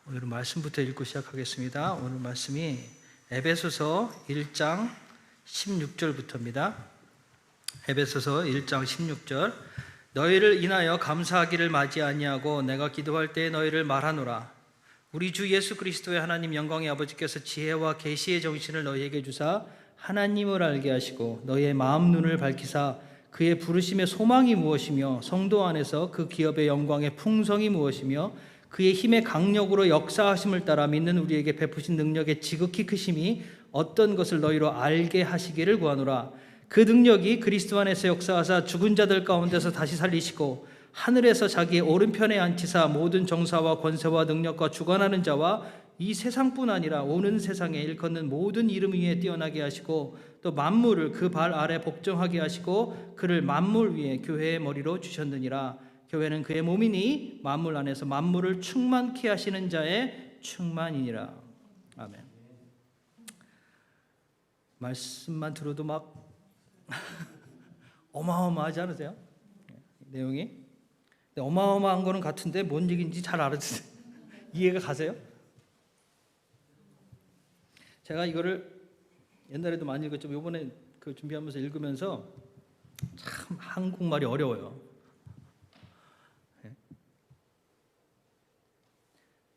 오늘은 말씀부터 읽고 시작하겠습니다. 오늘 말씀이 에베소서 1장 16절부터입니다. 에베소서 1장 16절. 너희를 인하여 감사하기를 마지 아니하고 내가 기도할 때에 너희를 말하노라. 우리 주 예수 그리스도의 하나님 영광의 아버지께서 지혜와 계시의 정신을 너희에게 주사 하나님을 알게 하시고 너희의 마음 눈을 밝히사 그의 부르심의 소망이 무엇이며 성도 안에서 그 기업의 영광의 풍성이 무엇이며 그의 힘의 강력으로 역사하심을 따라 믿는 우리에게 베푸신 능력의 지극히 크심이 어떤 것을 너희로 알게 하시기를 구하노라. 그 능력이 그리스도 안에서 역사하사 죽은 자들 가운데서 다시 살리시고 하늘에서 자기의 오른편에 앉히사 모든 정사와 권세와 능력과 주관하는 자와 이 세상뿐 아니라 오는 세상에 일컫는 모든 이름 위에 뛰어나게 하시고 또 만물을 그 발 아래 복종하게 하시고 그를 만물 위에 교회의 머리로 주셨느니라. 교회는 그의 몸이니 만물 안에서 만물을 충만케 하시는 자의 충만이니라. 아멘. 말씀만 들어도 막 어마어마하지 않으세요? 내용이? 어마어마한 거는 같은데 뭔 얘기인지 잘 알아듣으세요? 이해가 가세요? 제가 이거를 옛날에도 많이 읽었지만 이번에 그 준비하면서 읽으면서 참 한국말이 어려워요.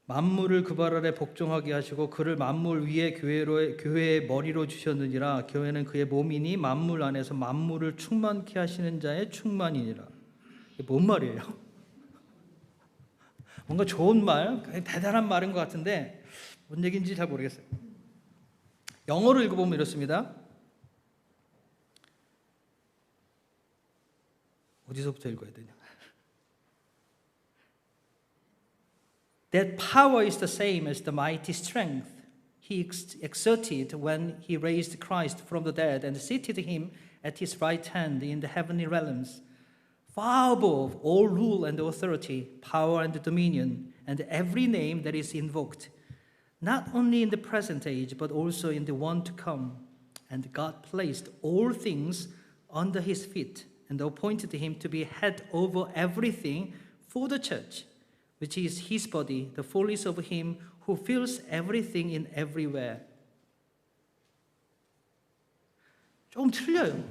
만물을 그 발 아래 복종하게 하시고 그를 만물 위에 교회의 머리로 주셨느니라. 교회는 그의 몸이니 만물 안에서 만물을 충만케 하시는 자의 충만이니라. 이게 뭔 말이에요? 뭔가 좋은 말, 대단한 말인 것 같은데 뭔 얘기인지 잘 모르겠어요. 영어로 읽어보면 이렇습니다. 어디서부터 읽어야 되냐? That power is the same as the mighty strength he exerted when he raised Christ from the dead and seated him at his right hand in the heavenly realms, far above all rule and authority, power and dominion, and every name that is invoked, not only in the present age, but also in the one to come. And God placed all things under his feet and appointed him to be head over everything for the church, which is his body, the fullness of him who fills everything in everywhere. 좀 틀려요.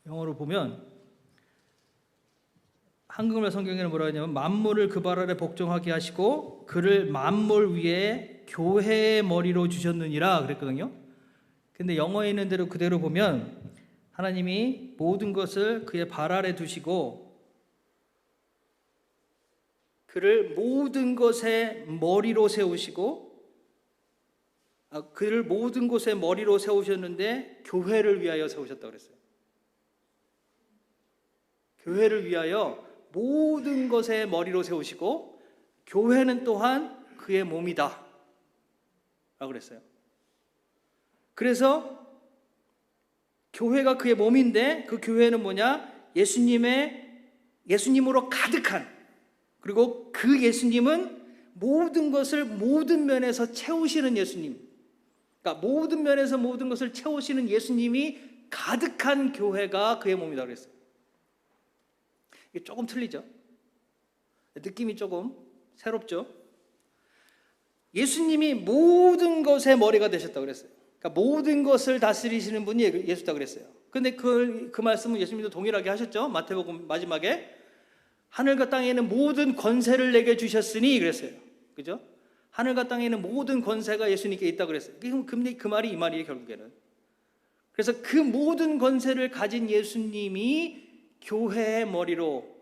영어로 보면 한국말 성경에는 뭐라고 하냐면 만물을 그 발 아래 복종하게 하시고 그를 만물 위에 교회의 머리로 주셨느니라 그랬거든요. 근데 영어에 있는 대로 그대로 보면 하나님이 모든 것을 그의 발 아래 두시고 그를 모든 것의 머리로 세우시고 그를 모든 것의 머리로 세우셨는데 교회를 위하여 세우셨다고 그랬어요. 교회를 위하여 모든 것의 머리로 세우시고 교회는 또한 그의 몸이다 라고 그랬어요. 그래서 교회가 그의 몸인데 그 교회는 뭐냐? 예수님으로 가득한, 그리고 그 예수님은 모든 것을 모든 면에서 채우시는 예수님, 그러니까 모든 면에서 모든 것을 채우시는 예수님이 가득한 교회가 그의 몸이다 그랬어요. 이게 조금 틀리죠? 느낌이 조금 새롭죠? 예수님이 모든 것의 머리가 되셨다고 그랬어요. 그러니까 모든 것을 다스리시는 분이 예수다 그랬어요. 근데 그 말씀은 예수님도 동일하게 하셨죠? 마태복음 마지막에 하늘과 땅에 있는 모든 권세를 내게 주셨으니 그랬어요. 그죠? 하늘과 땅에 있는 모든 권세가 예수님께 있다고 그랬어요. 그 말이 이 말이에요, 결국에는. 그래서 그 모든 권세를 가진 예수님이 교회의 머리로,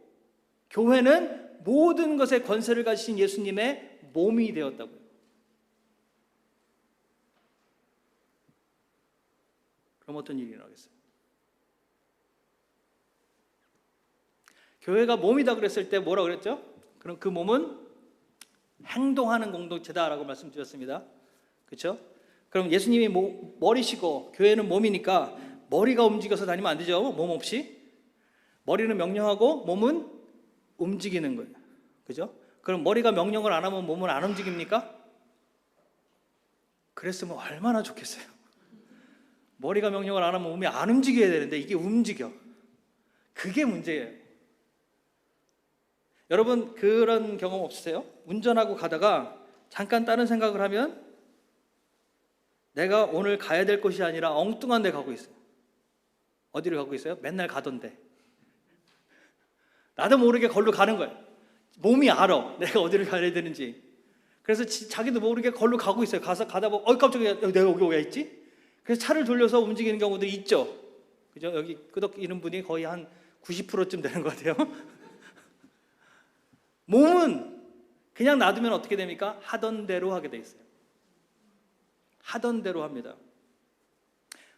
교회는 모든 것의 권세를 가지신 예수님의 몸이 되었다고요. 그럼 어떤 일이 일어나겠어요? 교회가 몸이다 그랬을 때 뭐라고 그랬죠? 그럼 그 몸은 행동하는 공동체다라고 말씀드렸습니다. 그렇죠? 그럼 예수님이 머리시고 교회는 몸이니까 머리가 움직여서 다니면 안 되죠? 몸 없이. 머리는 명령하고 몸은 움직이는 거예요. 그죠? 그럼 머리가 명령을 안 하면 몸은 안 움직입니까? 그랬으면 얼마나 좋겠어요. 머리가 명령을 안 하면 몸이 안 움직여야 되는데 이게 움직여. 그게 문제예요. 여러분 그런 경험 없으세요? 운전하고 가다가 잠깐 다른 생각을 하면 내가 오늘 가야 될 곳이 아니라 엉뚱한 데 가고 있어요. 어디를 가고 있어요? 맨날 가던데. 나도 모르게 걸로 가는 거예요. 몸이 알아, 내가 어디를 가야 되는지. 그래서 자기도 모르게 걸로 가고 있어요. 가다 보면 깜짝이야, 내가 여기 왜 있지? 그래서 차를 돌려서 움직이는 경우도 있죠. 그죠? 여기 끄덕이는 분이 거의 한 90%쯤 되는 것 같아요. 몸은 그냥 놔두면 어떻게 됩니까? 하던 대로 하게 돼 있어요. 하던 대로 합니다.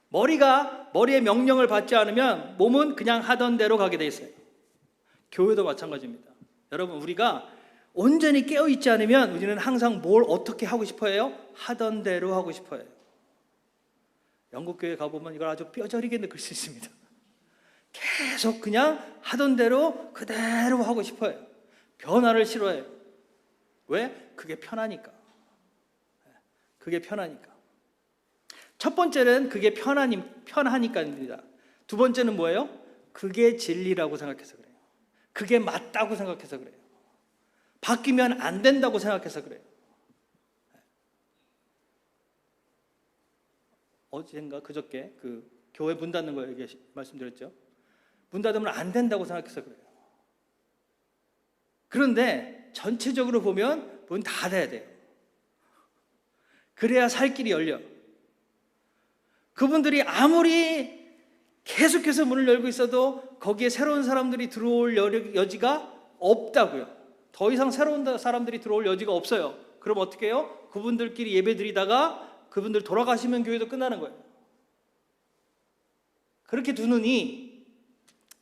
머리의 명령을 받지 않으면 몸은 그냥 하던 대로 가게 돼 있어요. 교회도 마찬가지입니다. 여러분, 우리가 온전히 깨어있지 않으면 우리는 항상 뭘 어떻게 하고 싶어 해요? 하던 대로 하고 싶어 해요. 영국교회 가보면 이걸 아주 뼈저리게 느낄 수 있습니다. 계속 그냥 하던 대로 그대로 하고 싶어 해요. 변화를 싫어해요. 왜? 그게 편하니까. 그게 편하니까. 첫 번째는 그게 편하니까입니다. 두 번째는 뭐예요? 그게 진리라고 생각해서 그래요. 그게 맞다고 생각해서 그래요. 바뀌면 안 된다고 생각해서 그래요. 어젠가 그저께 그 교회 문 닫는 거 말씀드렸죠. 문 닫으면 안 된다고 생각해서 그래요. 그런데 전체적으로 보면 문 닫아야 돼요. 그래야 살 길이 열려. 그분들이 아무리 계속해서 문을 열고 있어도 거기에 새로운 사람들이 들어올 여지가 없다고요. 더 이상 새로운 사람들이 들어올 여지가 없어요. 그럼 어떻게 해요? 그분들끼리 예배 드리다가 그분들 돌아가시면 교회도 끝나는 거예요. 그렇게 두느니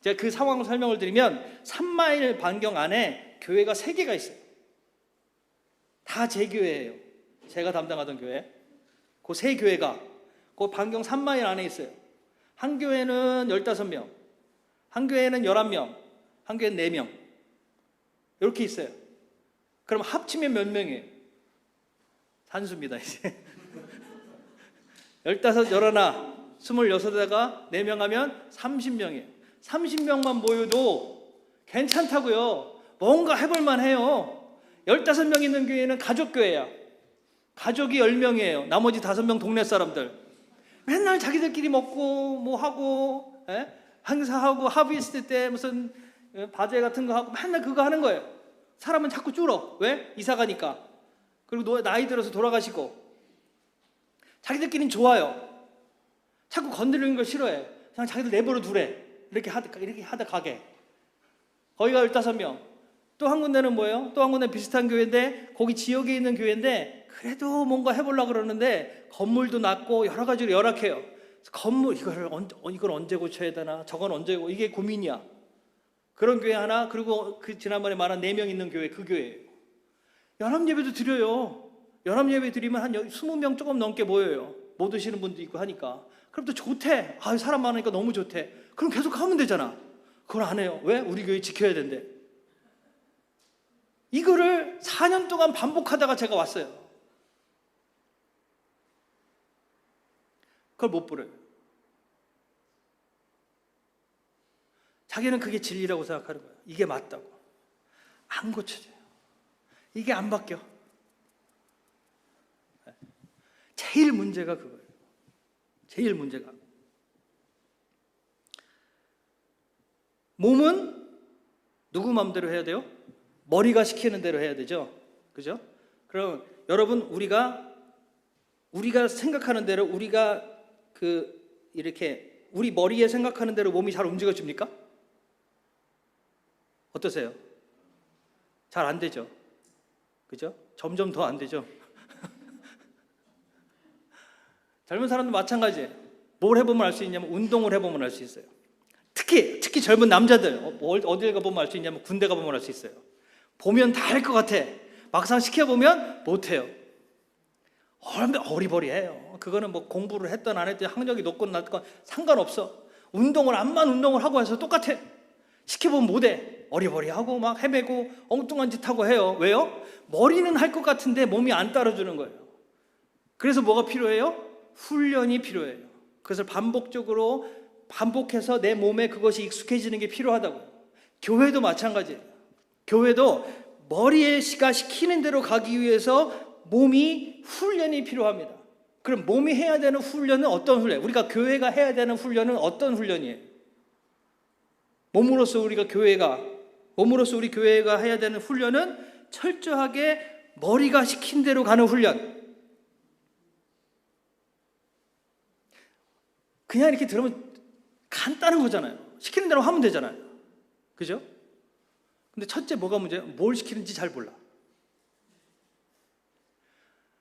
제가 그 상황을 설명을 드리면 3마일 반경 안에 교회가 3개가 있어요. 다 제 교회예요. 제가 담당하던 교회. 그 3교회가 그 반경 3마일 안에 있어요. 한 교회는 15명, 한 교회는 11명, 한 교회는 4명 이렇게 있어요. 그럼 합치면 몇 명이에요? 산수입니다 이제. 15, 11, 26에다가 4명 하면 30명이에요 30명만 모여도 괜찮다고요. 뭔가 해볼만 해요. 15명 있는 교회는 가족교회야. 가족이 10명이에요 나머지 5명 동네 사람들. 맨날 자기들끼리 먹고 뭐 하고 행사하고 하비스트 때 무슨 바제 같은 거 하고 맨날 그거 하는 거예요. 사람은 자꾸 줄어. 왜? 이사 가니까. 그리고 나이 들어서 돌아가시고. 자기들끼리는 좋아요. 자꾸 건드리는 걸 싫어해. 그냥 자기들 내버려 두래. 이렇게 하다 가게. 거기가 15명. 또 한 군데는 뭐예요? 또 한 군데 비슷한 교회인데 거기 지역에 있는 교회인데 그래도 뭔가 해보려고 그러는데 건물도 낮고 여러 가지로 열악해요. 건물 이걸 언제 고쳐야 되나? 저건 언제 이게 고민이야. 그런 교회 하나. 그리고 그 지난번에 말한 4명 있는 교회, 그 교회예요. 연합예배도 드려요. 연합예배 드리면 한 20명 조금 넘게 모여요. 못 오시는 분도 있고 하니까. 그럼 또 좋대. 사람 많으니까 너무 좋대. 그럼 계속 하면 되잖아. 그걸 안 해요. 왜? 우리 교회 지켜야 된대. 이거를 4년 동안 반복하다가 제가 왔어요. 그걸 못 부려요. 자기는 그게 진리라고 생각하는 거예요. 이게 맞다고. 안 고쳐져요. 이게 안 바뀌어. 제일 문제가 그거예요. 제일 문제가. 몸은 누구 마음대로 해야 돼요? 머리가 시키는 대로 해야 되죠. 그죠? 그럼 여러분 우리가 생각하는 대로 우리가 이렇게 우리 머리에 생각하는 대로 몸이 잘 움직여집니까? 어떠세요? 잘 안 되죠. 그죠? 점점 더 안 되죠. 젊은 사람도 마찬가지예요. 뭘 해보면 알 수 있냐면 운동을 해보면 알 수 있어요. 특히 젊은 남자들 어딜 가보면 알 수 있냐면 군대 가보면 알 수 있어요. 보면 다 할 것 같아. 막상 시켜보면 못해요. 어리버리해요. 그거는 뭐 공부를 했든 안 했든 학력이 높건 낮건 상관없어. 암만 운동을 하고 해서 똑같아. 시켜보면 못해. 어리버리하고 막 헤매고 엉뚱한 짓 하고 해요. 왜요? 머리는 할 것 같은데 몸이 안 따라주는 거예요. 그래서 뭐가 필요해요? 훈련이 필요해요. 그것을 반복해서 내 몸에 그것이 익숙해지는 게 필요하다고요. 교회도 마찬가지예요. 교회도 머리가 시키는 대로 가기 위해서 몸이 훈련이 필요합니다. 그럼 몸이 해야 되는 훈련은 어떤 훈련? 우리가 교회가 해야 되는 훈련은 어떤 훈련이에요? 몸으로서 우리 교회가 해야 되는 훈련은 철저하게 머리가 시킨 대로 가는 훈련. 그냥 이렇게 들으면 간단한 거잖아요. 시키는 대로 하면 되잖아요. 그죠? 근데 첫째 뭐가 문제예요? 뭘 시키는지 잘 몰라.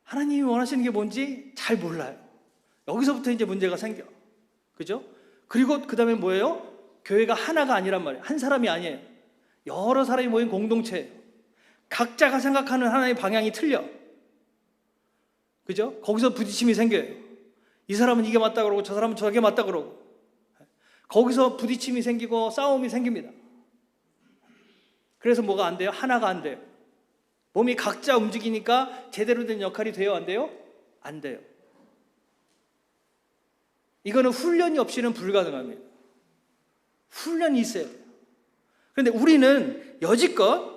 하나님이 원하시는 게 뭔지 잘 몰라요. 여기서부터 이제 문제가 생겨. 그죠? 그리고 그 다음에 뭐예요? 교회가 하나가 아니란 말이에요. 한 사람이 아니에요. 여러 사람이 모인 공동체예요. 각자가 생각하는 하나의 방향이 틀려. 그죠? 거기서 부딪힘이 생겨요. 이 사람은 이게 맞다 그러고 저 사람은 저게 맞다 그러고. 거기서 부딪힘이 생기고 싸움이 생깁니다. 그래서 뭐가 안 돼요? 하나가 안 돼요. 몸이 각자 움직이니까 제대로 된 역할이 돼요? 안 돼요? 안 돼요. 이거는 훈련이 없이는 불가능합니다. 훈련이 있어야 돼요. 그런데 우리는 여지껏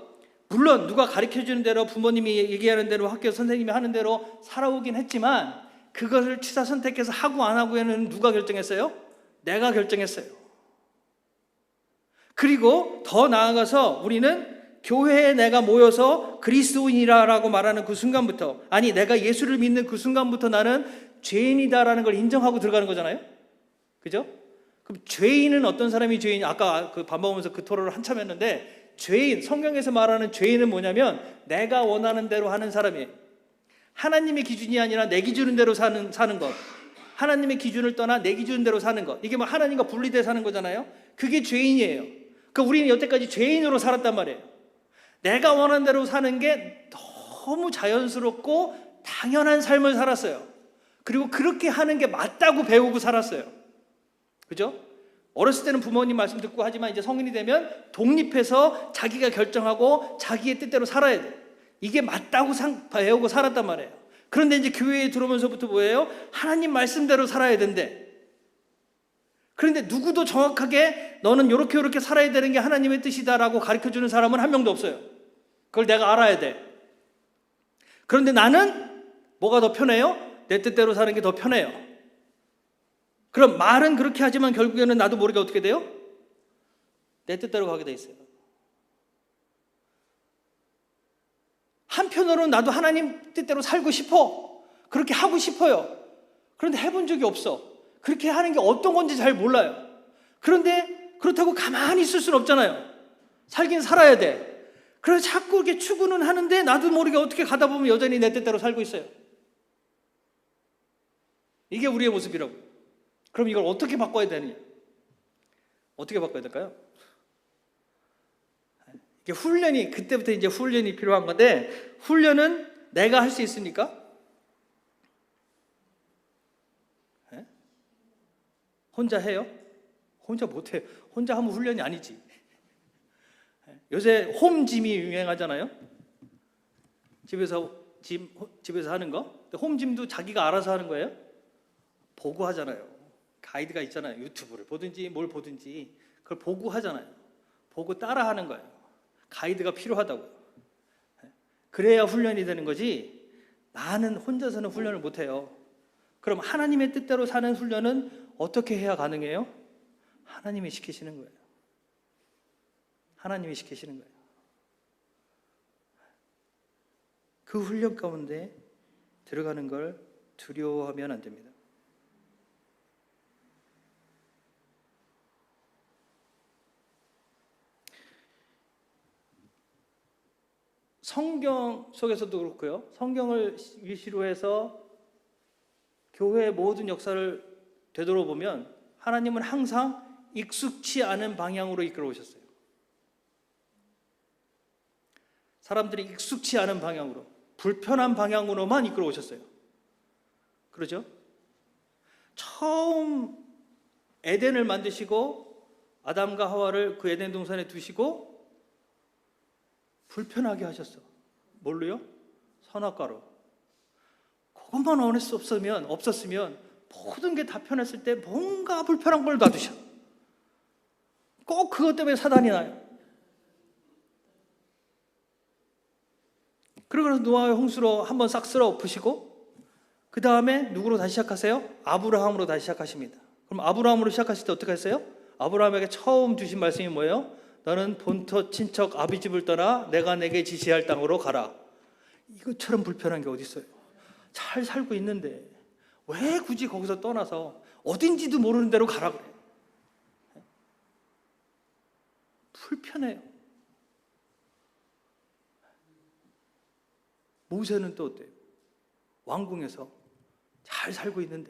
물론 누가 가르쳐주는 대로 부모님이 얘기하는 대로 학교 선생님이 하는 대로 살아오긴 했지만 그것을 취사 선택해서 하고 안 하고에는 누가 결정했어요? 내가 결정했어요. 그리고 더 나아가서 우리는 교회에 내가 모여서 그리스도인이라고 말하는 그 순간부터, 아니 내가 예수를 믿는 그 순간부터 나는 죄인이다라는 걸 인정하고 들어가는 거잖아요. 그죠? 그럼 죄인은 어떤 사람이 죄인이? 아까 그 밥 먹으면서 그 토론을 한참 했는데, 죄인, 성경에서 말하는 죄인은 뭐냐면 내가 원하는 대로 하는 사람이에요. 하나님의 기준이 아니라 내 기준대로 사는 것. 하나님의 기준을 떠나 내 기준대로 사는 것. 이게 뭐 하나님과 분리돼 사는 거잖아요. 그게 죄인이에요. 그러니까 우리는 여태까지 죄인으로 살았단 말이에요. 내가 원하는 대로 사는 게 너무 자연스럽고 당연한 삶을 살았어요. 그리고 그렇게 하는 게 맞다고 배우고 살았어요. 그죠? 어렸을 때는 부모님 말씀 듣고 하지만 이제 성인이 되면 독립해서 자기가 결정하고 자기의 뜻대로 살아야 돼. 이게 맞다고 배우고 살았단 말이에요. 그런데 이제 교회에 들어오면서부터 뭐예요? 하나님 말씀대로 살아야 된대. 그런데 누구도 정확하게 너는 이렇게 살아야 되는 게 하나님의 뜻이다라고 가르쳐주는 사람은 한 명도 없어요. 그걸 내가 알아야 돼. 그런데 나는 뭐가 더 편해요? 내 뜻대로 사는 게 더 편해요. 그럼 말은 그렇게 하지만 결국에는 나도 모르게 어떻게 돼요? 내 뜻대로 가게 돼 있어요. 한편으로는 나도 하나님 뜻대로 살고 싶어. 그렇게 하고 싶어요. 그런데 해본 적이 없어. 그렇게 하는 게 어떤 건지 잘 몰라요. 그런데 그렇다고 가만히 있을 수는 없잖아요. 살긴 살아야 돼. 그래서 자꾸 이렇게 추구는 하는데 나도 모르게 어떻게 가다 보면 여전히 내 뜻대로 살고 있어요. 이게 우리의 모습이라고. 그럼 이걸 어떻게 바꿔야 되느냐? 어떻게 바꿔야 될까요? 이게 훈련이, 그때부터 이제 훈련이 필요한 건데, 훈련은 내가 할 수 있습니까? 네? 혼자 해요? 혼자 못해요. 혼자 하면 훈련이 아니지. 요새 홈짐이 유행하잖아요. 집에서 하는 거. 홈짐도 자기가 알아서 하는 거예요. 보고 하잖아요. 가이드가 있잖아요. 유튜브를 보든지 뭘 보든지 그걸 보고 하잖아요. 보고 따라 하는 거예요. 가이드가 필요하다고요. 그래야 훈련이 되는 거지 나는 혼자서는 훈련을 못해요. 그럼 하나님의 뜻대로 사는 훈련은 어떻게 해야 가능해요? 하나님이 시키시는 거예요. 하나님이 시키시는 거예요. 그 훈련 가운데 들어가는 걸 두려워하면 안 됩니다. 성경 속에서도 그렇고요. 성경을 위시로 해서 교회의 모든 역사를 되돌아보면 하나님은 항상 익숙치 않은 방향으로 이끌어 오셨어요. 사람들이 익숙치 않은 방향으로, 불편한 방향으로만 이끌어 오셨어요. 그러죠? 처음 에덴을 만드시고 아담과 하와를 그 에덴 동산에 두시고 불편하게 하셨어. 뭘로요? 선악과로. 그것만 없었으면 모든 게 다 편했을 때 뭔가 불편한 걸 놔두셔. 꼭 그것 때문에 사단이 나요. 그러고 나서 노아의 홍수로 한번 싹 쓸어 엎으시고 그 다음에 누구로 다시 시작하세요? 아브라함으로 다시 시작하십니다. 그럼 아브라함으로 시작하실 때 어떻게 했어요? 아브라함에게 처음 주신 말씀이 뭐예요? 너는 본토 친척 아비 집을 떠나 내가 내게 지시할 땅으로 가라. 이것처럼 불편한 게 어디 있어요? 잘 살고 있는데 왜 굳이 거기서 떠나서 어딘지도 모르는 데로 가라 그래요? 불편해요. 모세는 또 어때요? 왕궁에서 잘 살고 있는데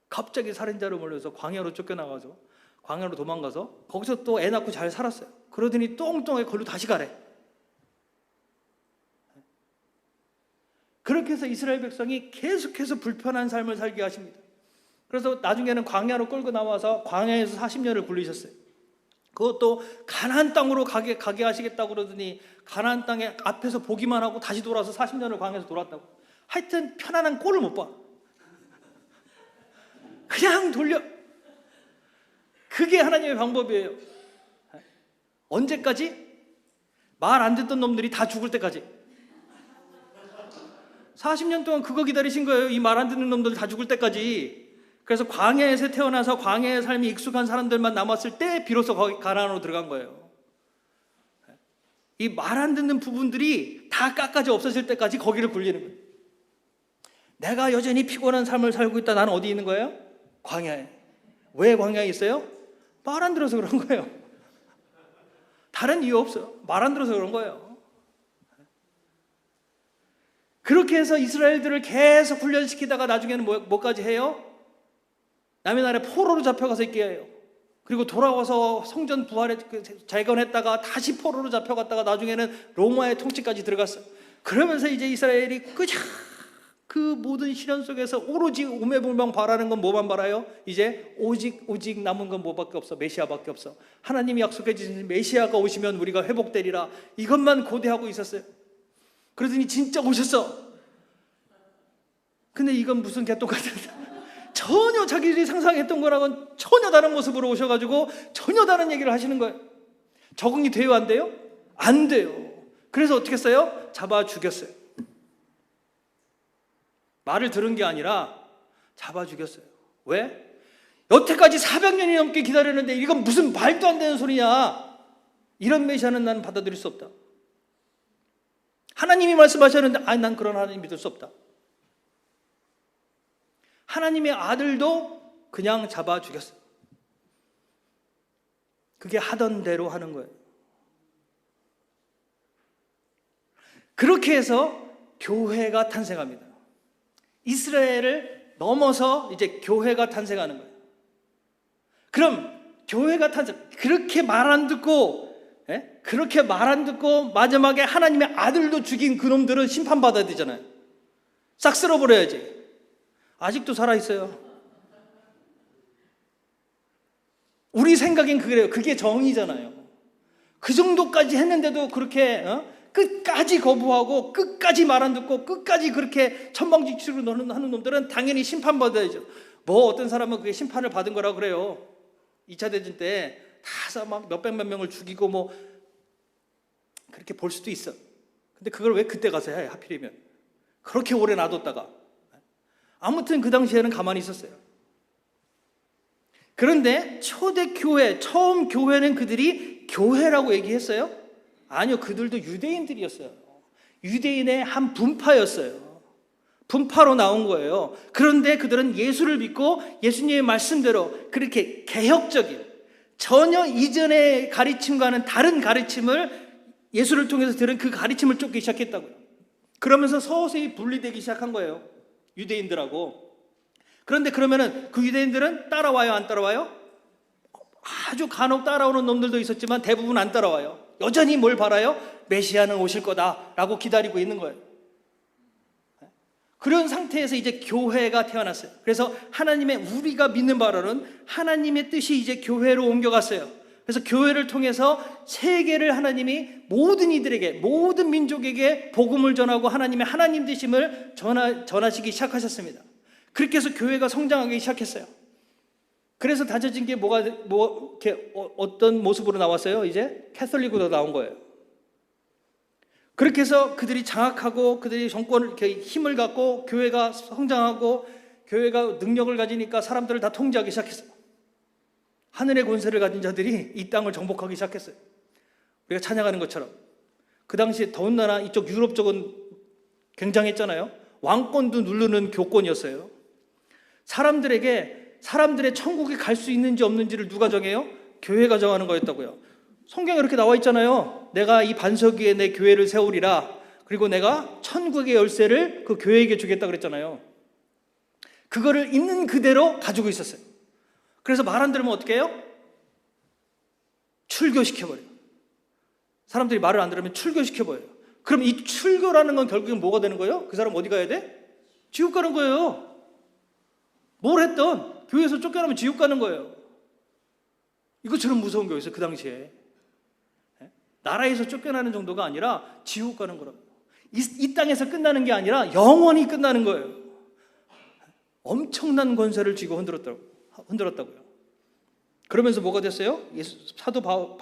갑자기 살인자로 몰려서 광야로 쫓겨나가서 광야로 도망가서 거기서 또 애 낳고 잘 살았어요. 그러더니 똥똥하게 걸로 다시 가래. 그렇게 해서 이스라엘 백성이 계속해서 불편한 삶을 살게 하십니다. 그래서 나중에는 광야로 끌고 나와서 광야에서 40년을 굴리셨어요. 그것도 가나안 땅으로 가게 하시겠다고 그러더니 가나안 땅에 앞에서 보기만 하고 다시 돌아서 40년을 광야에서 돌았다고. 하여튼 편안한 꼴을 못 봐. 그냥 돌려. 그게 하나님의 방법이에요. 언제까지? 말 안 듣던 놈들이 다 죽을 때까지. 40년 동안 그거 기다리신 거예요. 이 말 안 듣는 놈들 다 죽을 때까지. 그래서 광야에서 태어나서 광야의 삶이 익숙한 사람들만 남았을 때 비로소 거기 가나안으로 들어간 거예요. 이 말 안 듣는 부분들이 다 깎아져 없어질 때까지 거기를 굴리는 거예요. 내가 여전히 피곤한 삶을 살고 있다. 나는 어디 있는 거예요? 광야에. 왜 광야에 있어요? 말 안 들어서 그런 거예요. 다른 이유 없어요. 말 안 들어서 그런 거예요. 그렇게 해서 이스라엘들을 계속 훈련시키다가 나중에는 뭐까지 해요? 남의 나라에 포로로 잡혀가서 있게 해요. 그리고 돌아와서 성전 부활에 재건했다가 다시 포로로 잡혀갔다가 나중에는 로마의 통치까지 들어갔어요. 그러면서 이제 이스라엘이 그냥 그 모든 시련 속에서 오로지 오매불망 바라는 건 뭐만 바라요? 이제 오직 남은 건 뭐밖에 없어? 메시아밖에 없어. 하나님이 약속해 주신 메시아가 오시면 우리가 회복되리라. 이것만 고대하고 있었어요. 그러더니 진짜 오셨어. 근데 이건 무슨 개똥 같은 전혀 자기들이 상상했던 거랑은 전혀 다른 모습으로 오셔가지고 전혀 다른 얘기를 하시는 거예요. 적응이 돼요? 안 돼요? 안 돼요. 그래서 어떻게 했어요? 잡아 죽였어요. 말을 들은 게 아니라 잡아 죽였어요. 왜? 여태까지 400년이 넘게 기다렸는데 이건 무슨 말도 안 되는 소리냐. 이런 메시아는 나는 받아들일 수 없다. 하나님이 말씀하셨는데 아니 난 그런 하나님 믿을 수 없다. 하나님의 아들도 그냥 잡아 죽였어요. 그게 하던 대로 하는 거예요. 그렇게 해서 교회가 탄생합니다. 이스라엘을 넘어서 이제 교회가 탄생하는 거예요. 그럼 교회가 그렇게 말 안 듣고 그렇게 말 안 듣고 마지막에 하나님의 아들도 죽인 그놈들은 심판받아야 되잖아요. 싹 쓸어버려야지. 아직도 살아있어요. 우리 생각엔 그래요. 그게 정의잖아요. 그 정도까지 했는데도 그렇게 끝까지 거부하고 끝까지 말 안 듣고 끝까지 그렇게 천방지축으로 하는 놈들은 당연히 심판받아야죠. 뭐 어떤 사람은 그게 심판을 받은 거라고 그래요. 2차 대전 때 다 막 몇백만 명을 죽이고 뭐 그렇게 볼 수도 있어. 근데 그걸 왜 그때 가서 해? 하필이면 그렇게 오래 놔뒀다가. 아무튼 그 당시에는 가만히 있었어요. 그런데 초대교회, 처음 교회는 그들이 교회라고 얘기했어요? 아니요, 그들도 유대인들이었어요. 유대인의 한 분파였어요. 분파로 나온 거예요. 그런데 그들은 예수를 믿고 예수님의 말씀대로 그렇게 개혁적인, 전혀 이전의 가르침과는 다른 가르침을 예수를 통해서 들은 그 가르침을 쫓기 시작했다고요. 그러면서 서서히 분리되기 시작한 거예요. 유대인들하고. 그런데 그러면은 그 유대인들은 따라와요, 안 따라와요? 아주 간혹 따라오는 놈들도 있었지만 대부분 안 따라와요. 여전히 뭘 바라요? 메시아는 오실 거다라고 기다리고 있는 거예요. 그런 상태에서 이제 교회가 태어났어요. 그래서 하나님의 우리가 믿는 바로는 하나님의 뜻이 이제 교회로 옮겨갔어요. 그래서 교회를 통해서 세계를 하나님이 모든 이들에게, 모든 민족에게 복음을 전하고 하나님의 하나님 되심을 전하시기 시작하셨습니다. 그렇게 해서 교회가 성장하기 시작했어요. 그래서 다져진 게 어떤 모습으로 나왔어요? 이제 캐톨릭으로 나온 거예요. 그렇게 해서 그들이 장악하고 그들이 정권을 이렇게 힘을 갖고 교회가 성장하고 교회가 능력을 가지니까 사람들을 다 통제하기 시작했어요. 하늘의 권세를 가진 자들이 이 땅을 정복하기 시작했어요. 우리가 찬양하는 것처럼 그 당시에 더군다나 이쪽 유럽 쪽은 굉장했잖아요. 왕권도 누르는 교권이었어요. 사람들의 천국에 갈 수 있는지 없는지를 누가 정해요? 교회가 정하는 거였다고요. 성경에 이렇게 나와 있잖아요. 내가 이 반석 위에 내 교회를 세우리라. 그리고 내가 천국의 열쇠를 그 교회에게 주겠다 그랬잖아요. 그거를 있는 그대로 가지고 있었어요. 그래서 말 안 들으면 어떻게 해요? 출교시켜버려요. 사람들이 말을 안 들으면 출교시켜버려요. 그럼 이 출교라는 건 결국엔 뭐가 되는 거예요? 그 사람 어디 가야 돼? 지옥 가는 거예요. 뭘 했던 교회에서 쫓겨나면 지옥 가는 거예요. 이것처럼 무서운 교회에서 그 당시에 나라에서 쫓겨나는 정도가 아니라 지옥 가는 거라고. 이 땅에서 끝나는 게 아니라 영원히 끝나는 거예요. 엄청난 권세를 쥐고 흔들었다고요. 그러면서 뭐가 됐어요? 사도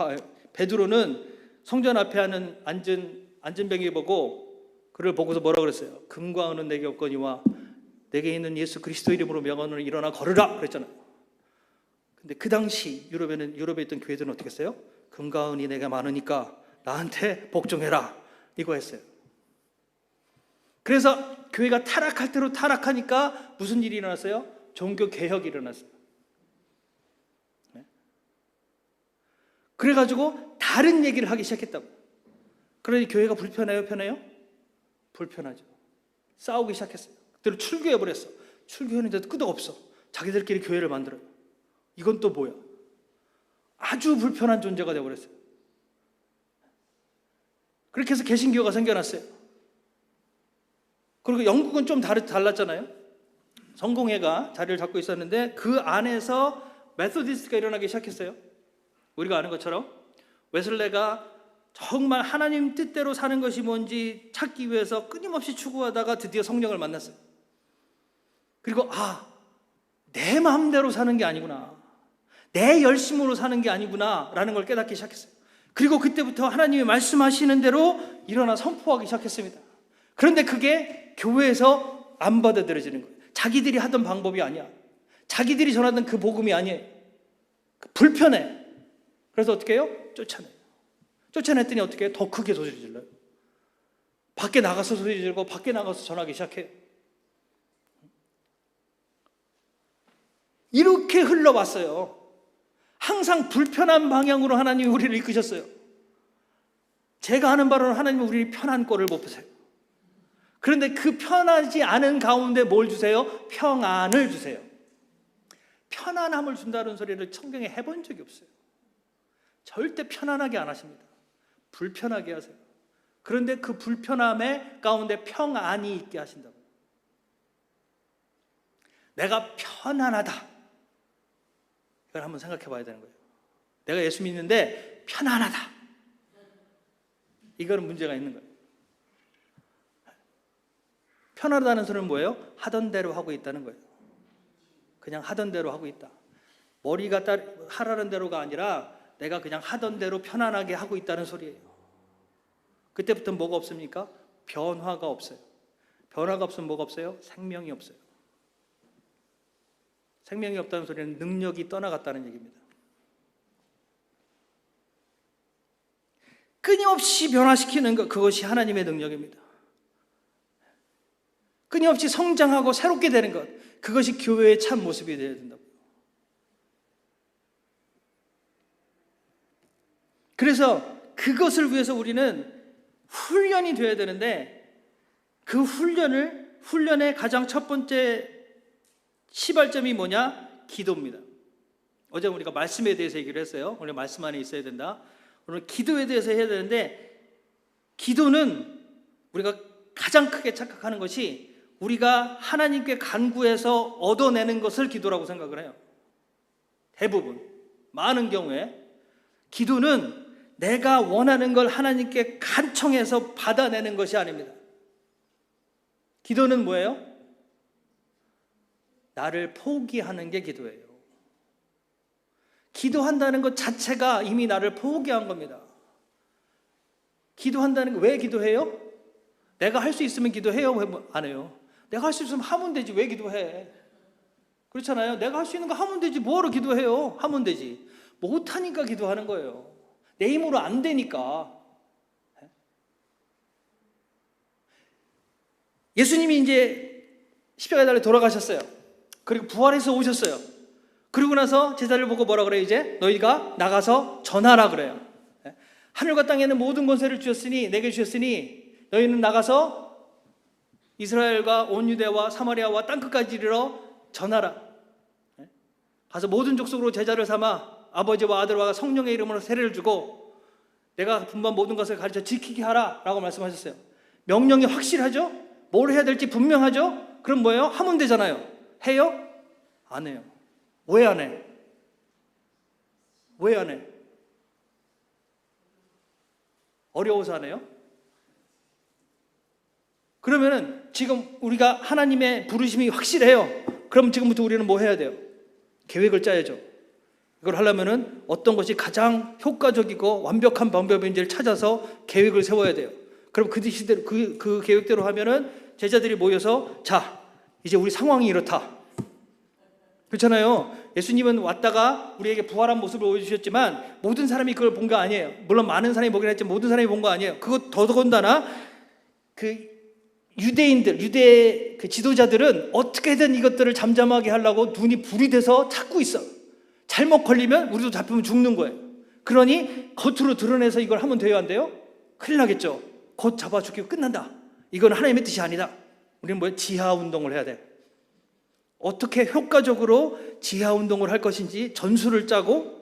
베드로는 성전 앞에 앉은 뱅이 보고 그를 보고서 뭐라고 그랬어요? 금과 은은 내게 없거니와 내게 있는 예수 그리스도 이름으로 명하노니 일어나 걸으라 그랬잖아요. 근데 그 당시 유럽에 있던 교회들은 어떻게 했어요? 금과 은이 내가 많으니까 나한테 복종해라 이거 했어요. 그래서 교회가 타락할 대로 타락하니까 무슨 일이 일어났어요? 종교 개혁이 일어났어요. 그래가지고 다른 얘기를 하기 시작했다고. 그러니 교회가 불편해요? 편해요? 불편하죠. 싸우기 시작했어요. 그대로 출교해버렸어. 출교했는데도 끄덕없어. 자기들끼리 교회를 만들어요. 이건 또 뭐야? 아주 불편한 존재가 되어버렸어요. 그렇게 해서 개신교가 생겨났어요. 그리고 영국은 좀 달랐잖아요. 성공회가 자리를 잡고 있었는데 그 안에서 메소디스트가 일어나기 시작했어요. 우리가 아는 것처럼 웨슬레가 정말 하나님 뜻대로 사는 것이 뭔지 찾기 위해서 끊임없이 추구하다가 드디어 성령을 만났어요. 그리고 내 마음대로 사는 게 아니구나, 내 열심으로 사는 게 아니구나 라는 걸 깨닫기 시작했어요. 그리고 그때부터 하나님이 말씀하시는 대로 일어나 선포하기 시작했습니다. 그런데 그게 교회에서 안 받아들여지는 거예요. 자기들이 하던 방법이 아니야. 자기들이 전하던 그 복음이 아니에요. 불편해. 그래서 어떻게 해요? 쫓아내요. 쫓아냈더니 어떻게 해요? 더 크게 소리 질러요. 밖에 나가서 소리 지르고 밖에 나가서 전하기 시작해요. 이렇게 흘러왔어요. 항상 불편한 방향으로 하나님이 우리를 이끄셨어요. 제가 하는 바로는 하나님은 우리 편한 꼴을 못 보세요. 그런데 그 편하지 않은 가운데 뭘 주세요? 평안을 주세요. 편안함을 준다는 소리를 성경에 해본 적이 없어요. 절대 편안하게 안 하십니다. 불편하게 하세요. 그런데 그 불편함의 가운데 평안이 있게 하신다고요. 내가 편안하다, 이걸 한번 생각해 봐야 되는 거예요. 내가 예수 믿는데 편안하다, 이거는 문제가 있는 거예요. 편하다는 소리는 뭐예요? 하던 대로 하고 있다는 거예요. 그냥 하던 대로 하고 있다. 머리가 하라는 대로가 아니라 내가 그냥 하던 대로 편안하게 하고 있다는 소리예요. 그때부터 뭐가 없습니까? 변화가 없어요. 변화가 없으면 뭐가 없어요? 생명이 없어요. 생명이 없다는 소리는 능력이 떠나갔다는 얘기입니다. 끊임없이 변화시키는 것, 그것이 하나님의 능력입니다. 끊임없이 성장하고 새롭게 되는 것, 그것이 교회의 참 모습이 되어야 된다고. 그래서 그것을 위해서 우리는 훈련이 되어야 되는데, 그 훈련의 가장 첫 번째 시발점이 뭐냐? 기도입니다. 어제 우리가 말씀에 대해서 얘기를 했어요. 오늘 말씀 안에 있어야 된다. 오늘 기도에 대해서 해야 되는데, 기도는 우리가 가장 크게 착각하는 것이 우리가 하나님께 간구해서 얻어내는 것을 기도라고 생각을 해요. 대부분, 많은 경우에 기도는 내가 원하는 걸 하나님께 간청해서 받아내는 것이 아닙니다. 기도는 뭐예요? 나를 포기하는 게 기도예요. 기도한다는 것 자체가 이미 나를 포기한 겁니다. 기도한다는 게 왜 기도해요? 내가 할 수 있으면 기도해요? 왜 안 해요? 내가 할 수 있으면 하면 되지 왜 기도해? 그렇잖아요. 내가 할 수 있는 거 하면 되지 뭐하러 기도해요? 하면 되지. 못하니까 기도하는 거예요. 내 힘으로 안 되니까. 예수님이 이제 십자가에 달려 돌아가셨어요. 그리고 부활해서 오셨어요. 그리고 나서 제자를 보고 뭐라 그래요? 이제 너희가 나가서 전하라 그래요. 하늘과 땅에는 모든 권세를 주셨으니 내게 주셨으니 너희는 나가서 이스라엘과 온 유대와 사마리아와 땅끝까지 이르러 전하라. 가서 모든 족속으로 제자를 삼아 아버지와 아들과 성령의 이름으로 세례를 주고 내가 분반 모든 것을 가르쳐 지키게 하라 라고 말씀하셨어요. 명령이 확실하죠? 뭘 해야 될지 분명하죠? 그럼 뭐예요? 하면 되잖아요. 해요? 안 해요. 왜 안 해? 왜 안 해? 어려워서 안 해요? 그러면은 지금 우리가 하나님의 부르심이 확실해요. 그럼 지금부터 우리는 뭐 해야 돼요? 계획을 짜야죠. 이걸 하려면은 어떤 것이 가장 효과적이고 완벽한 방법인지를 찾아서 계획을 세워야 돼요. 그럼 그 계획대로 하면은 제자들이 모여서 자, 이제 우리 상황이 이렇다. 그렇잖아요. 예수님은 왔다가 우리에게 부활한 모습을 보여주셨지만 모든 사람이 그걸 본 거 아니에요. 물론 많은 사람이 보긴 했지만 모든 사람이 본 거 아니에요. 그거 더더군다나 그 유대인들, 유대 그 지도자들은 어떻게든 이것들을 잠잠하게 하려고 눈이 불이 돼서 찾고 있어. 잘못 걸리면 우리도 잡히면 죽는 거예요. 그러니 겉으로 드러내서 이걸 하면 돼요, 안 돼요? 큰일 나겠죠. 곧 잡아 죽이고 끝난다. 이건 하나님의 뜻이 아니다. 우리는 뭐예요? 지하 운동을 해야 돼. 어떻게 효과적으로 지하 운동을 할 것인지 전술을 짜고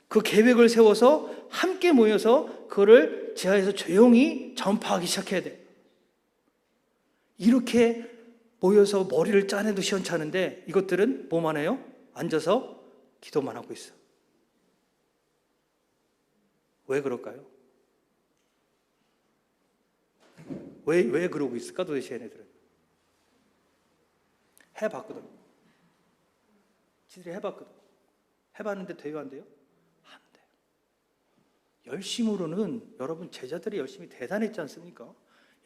그 계획을 세워서 함께 모여서 그거를 지하에서 조용히 전파하기 시작해야 돼. 이렇게 모여서 머리를 짜내도 시원찮은데 이것들은 뭐만 해요? 앉아서 기도만 하고 있어. 왜 그럴까요? 왜 그러고 있을까 도대체 얘네들은? 해봤거든. 지들이 해봤거든. 해봤는데 돼요 안 돼요? 안 돼요. 열심으로는 여러분 제자들이 열심히 대단했지 않습니까?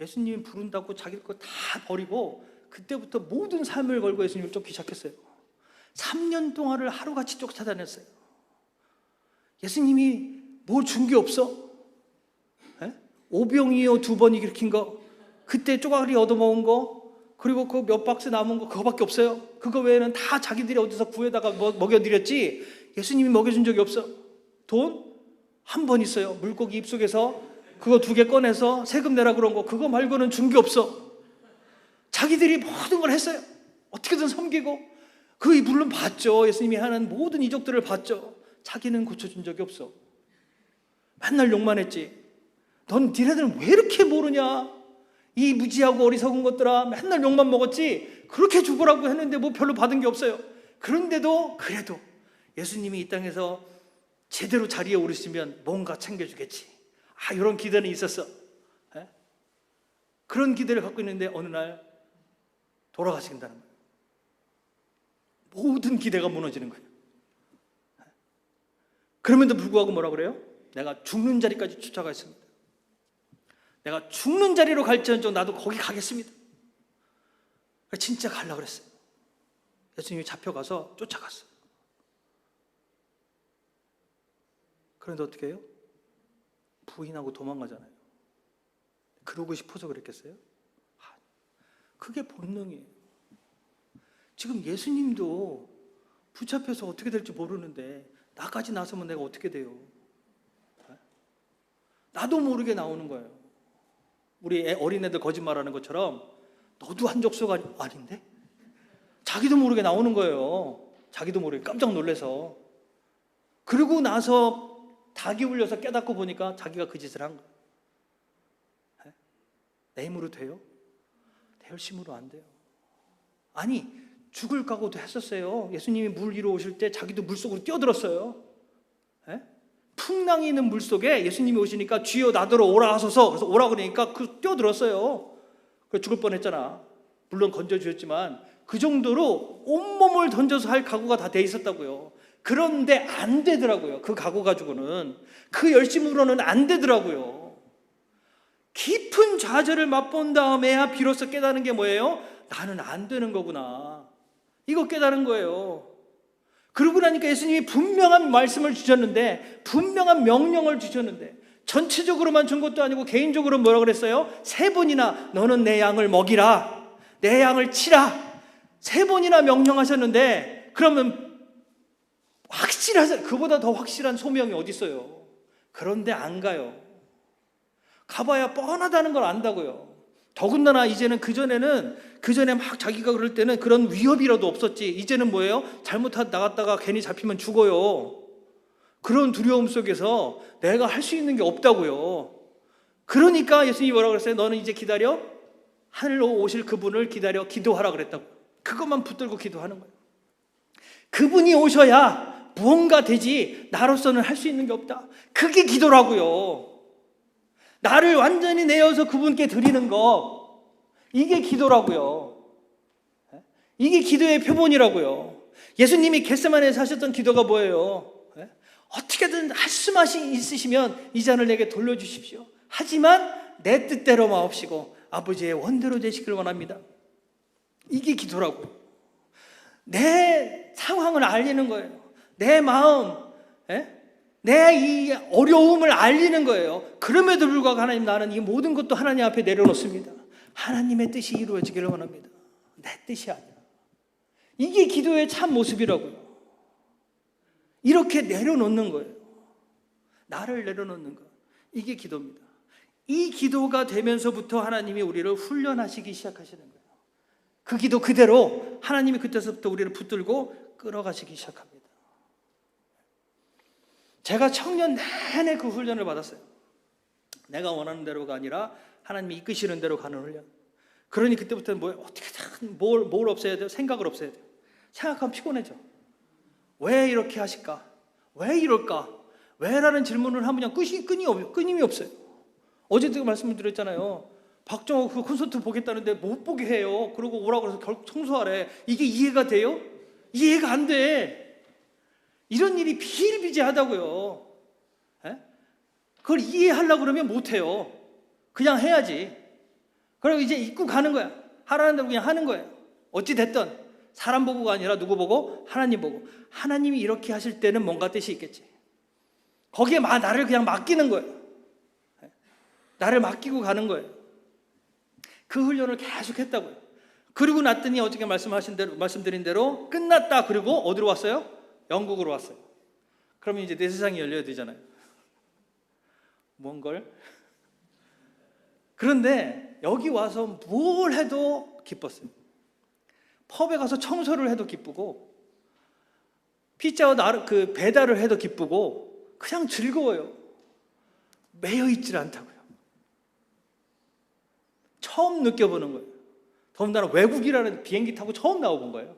예수님이 부른다고 자기 거 다 버리고 그때부터 모든 삶을 걸고 예수님을 쫓기 시작했어요. 3년 동안을 하루같이 쫓아다녔어요. 예수님이 뭐 준 게 없어? 오병이어 2번 일으킨 거, 그때 쪼가리 얻어먹은 거, 그리고 그 몇 박스 남은 거 그거밖에 없어요. 그거 외에는 다 자기들이 어디서 구해다가 먹여드렸지 예수님이 먹여준 적이 없어. 돈? 한 번 있어요. 물고기 입속에서 그거 2개 꺼내서 세금 내라 그런 거, 그거 말고는 준 게 없어. 자기들이 모든 걸 했어요. 어떻게든 섬기고. 물론 봤죠. 예수님이 하는 모든 이적들을 봤죠. 자기는 고쳐준 적이 없어. 맨날 욕만 했지. 니네들은 왜 이렇게 모르냐? 이 무지하고 어리석은 것들아, 맨날 욕만 먹었지. 그렇게 죽으라고 했는데 뭐 별로 받은 게 없어요. 그런데도 그래도 예수님이 이 땅에서 제대로 자리에 오르시면 뭔가 챙겨주겠지. 이런 기대는 있었어. 그런 기대를 갖고 있는데 어느 날 돌아가신다는 거예요. 모든 기대가 무너지는 거예요. 그럼에도 불구하고 뭐라 그래요? 내가 죽는 자리까지 쫓아가겠습니다. 내가 죽는 자리로 갈지언정 나도 거기 가겠습니다. 진짜 가려고 그랬어요. 예수님이 잡혀가서 쫓아갔어요. 그런데 어떻게 해요? 부인하고 도망가잖아요. 그러고 싶어서 그랬겠어요? 그게 본능이에요. 지금 예수님도 붙잡혀서 어떻게 될지 모르는데 나까지 나서면 내가 어떻게 돼요? 나도 모르게 나오는 거예요. 우리 어린애들 거짓말하는 것처럼 너도 한족소가 아닌데? 자기도 모르게 나오는 거예요. 자기도 모르게 깜짝 놀라서. 그러고 나서 닭이 울려서 깨닫고 보니까 자기가 그 짓을 한 거예요. 내 힘으로 돼요? 내 열심으로 안 돼요. 아니, 죽을 각오도 했었어요. 예수님이 물 위로 오실 때 자기도 물속으로 뛰어들었어요. 풍랑이 있는 물속에 예수님이 오시니까 주여 나더러 오라 하소서. 그래서 오라 그러니까 뛰어들었어요. 그래서 죽을 뻔했잖아. 물론 건져주셨지만 그 정도로 온몸을 던져서 할 각오가 다 돼 있었다고요. 그런데 안 되더라고요. 그 각오 가지고는, 그 열심으로는 안 되더라고요. 깊은 좌절을 맛본 다음에야 비로소 깨닫는 게 뭐예요? 나는 안 되는 거구나. 이거 깨달은 거예요. 그러고 나니까 예수님이 분명한 말씀을 주셨는데, 분명한 명령을 주셨는데, 전체적으로만 준 것도 아니고 개인적으로 뭐라 그랬어요? 3번이나 너는 내 양을 먹이라, 내 양을 치라, 3번이나 명령하셨는데, 그러면 확실하잖아요. 그보다 더 확실한 소명이 어디 있어요? 그런데 안 가요. 가봐야 뻔하다는 걸 안다고요. 더군다나 이제는 그전에 막 자기가 그럴 때는 그런 위협이라도 없었지. 이제는 뭐예요? 잘못 나갔다가 괜히 잡히면 죽어요. 그런 두려움 속에서 내가 할 수 있는 게 없다고요. 그러니까 예수님이 뭐라고 그랬어요? 너는 이제 기다려, 하늘로 오실 그분을 기다려 기도하라 그랬다고. 그것만 붙들고 기도하는 거예요. 그분이 오셔야 무언가 되지, 나로서는 할 수 있는 게 없다. 그게 기도라고요. 나를 완전히 내어서 그분께 드리는 것, 이게 기도라고요. 이게 기도의 표본이라고요. 예수님이 겟세마네에서 하셨던 기도가 뭐예요? 어떻게든 할 수맛이 있으시면 이 잔을 내게 돌려주십시오. 하지만 내 뜻대로 마옵시고 아버지의 원대로 되시길 원합니다. 이게 기도라고요. 내 상황을 알리는 거예요. 내 마음, 내 이 어려움을 알리는 거예요. 그럼에도 불구하고 하나님, 나는 이 모든 것도 하나님 앞에 내려놓습니다. 하나님의 뜻이 이루어지기를 원합니다. 내 뜻이 아니라. 이게 기도의 참 모습이라고요. 이렇게 내려놓는 거예요. 나를 내려놓는 거. 이게 기도입니다. 이 기도가 되면서부터 하나님이 우리를 훈련하시기 시작하시는 거예요. 그 기도 그대로 하나님이 그때서부터 우리를 붙들고 끌어가시기 시작합니다. 제가 청년 내내 그 훈련을 받았어요. 내가 원하는 대로가 아니라 하나님이 이끄시는 대로 가는 훈련. 그러니 그때부터는 어떻게든 뭘 없애야 돼요? 생각을 없애야 돼요. 생각하면 피곤해져. 왜 이렇게 하실까? 왜 이럴까? 왜라는 질문을 하면 그냥 끊임이 없어요. 어제도 말씀을 드렸잖아요. 박정호 그 콘서트 보겠다는데 못 보게 해요. 그러고 오라고 해서 결국 청소하래. 이게 이해가 돼요? 이해가 안 돼. 이런 일이 비일비재하다고요. 그걸 이해하려고 그러면 못해요. 그냥 해야지. 그리고 이제 입고 가는 거야. 하라는 대로 그냥 하는 거예요. 어찌 됐든 사람 보고가 아니라 누구 보고? 하나님 보고. 하나님이 이렇게 하실 때는 뭔가 뜻이 있겠지. 거기에 나를 그냥 맡기는 거예요. 나를 맡기고 가는 거예요. 그 훈련을 계속 했다고요. 그리고 났더니 어저께 말씀드린 대로 끝났다. 그리고 어디로 왔어요? 영국으로 왔어요. 그러면 이제 내 세상이 열려야 되잖아요. 뭔 걸? 그런데 여기 와서 뭘 해도 기뻤어요. 펍에 가서 청소를 해도 기쁘고, 피자와 그 배달을 해도 기쁘고, 그냥 즐거워요. 매여 있질 않다고요. 처음 느껴보는 거예요. 더군다나 외국이라는 비행기 타고 처음 나와본 거예요.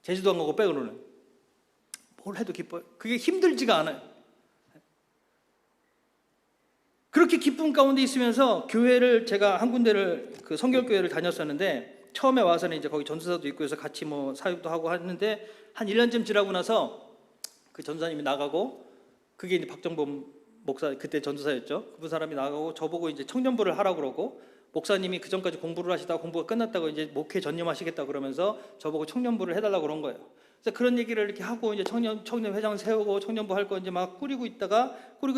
제주도 안 가고 빼고는. 뭘 해도 기뻐요. 그게 힘들지가 않아요. 그렇게 기쁨 가운데 있으면서 교회를, 제가 한 군데를, 그 성결교회를 다녔었는데, 처음에 와서는 이제 거기 전도사도 있고 해서 같이 사역도 하고 하는데, 한 1년쯤 지나고 나서 그 전도사님이 나가고, 그게 이제 박정범 목사, 그때 전도사였죠. 그 사람이 나가고 저보고 이제 청년부를 하라고 그러고, 목사님이 그 전까지 공부를 하시다가 공부가 끝났다고 이제 목회 전념하시겠다 그러면서 저보고 청년부를 해달라고 그런 거예요. 그래서 그런 얘기를 이렇게 하고 이제 청년 회장 세우고 청년부 할 거 이제 막 꾸리고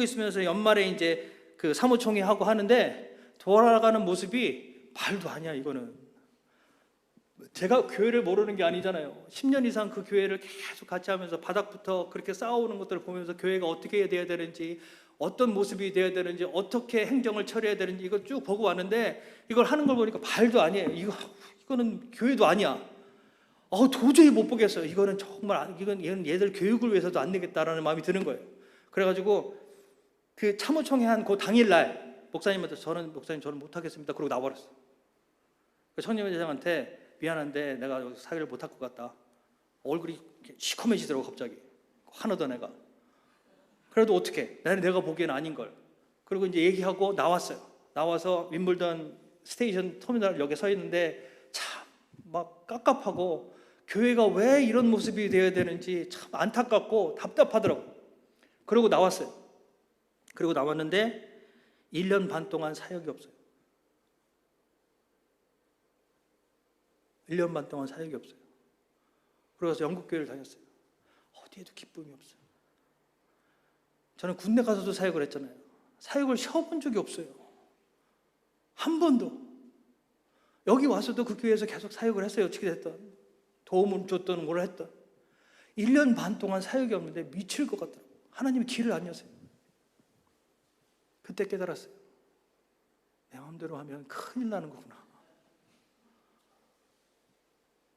있으면서 연말에 이제 그 사무총회 하고 하는데, 돌아가는 모습이 말도 아니야. 이거는 제가 교회를 모르는 게 아니잖아요. 10년 이상 그 교회를 계속 같이 하면서 바닥부터 그렇게 쌓아오는 것들을 보면서 교회가 어떻게 돼야 되는지, 어떤 모습이 돼야 되는지, 어떻게 행정을 처리해야 되는지 이거 쭉 보고 왔는데, 이걸 하는 걸 보니까 말도 아니에요. 이거는 교회도 아니야. 도저히 못 보겠어요. 이거는 정말 얘들 교육을 위해서도 안 되겠다라는 마음이 드는 거예요. 그래가지고 그 참모총회 한 그 당일날 목사님한테 목사님 저는 못하겠습니다. 그러고 나와버렸어요. 그 청년회장한테 미안한데 내가 여기서 사회를 못할 것 같다. 얼굴이 시커매지더라고 갑자기. 화나던 애가. 그래도 어떻게? 내가 보기엔 아닌 걸. 그리고 이제 얘기하고 나왔어요. 나와서 윈블던 스테이션 터미널역에 서 있는데 참 막 깝깝하고, 교회가 왜 이런 모습이 되어야 되는지 참 안타깝고 답답하더라고. 그러고 나왔어요. 그리고 나왔는데 1년 반 동안 사역이 없어요. 1년 반 동안 사역이 없어요. 그래서 영국 교회를 다녔어요. 어디에도 기쁨이 없어요. 저는 군대 가서도 사역을 했잖아요. 사역을 쉬어본 적이 없어요. 한 번도. 여기 와서도 그 교회에서 계속 사역을 했어요. 어떻게 됐든 도움을 줬든 뭘 했든 1년 반 동안 사역이 없는데 미칠 것 같더라고요. 하나님이 길을 안 여세요. 그때 깨달았어요. 내 마음대로 하면 큰일 나는 거구나.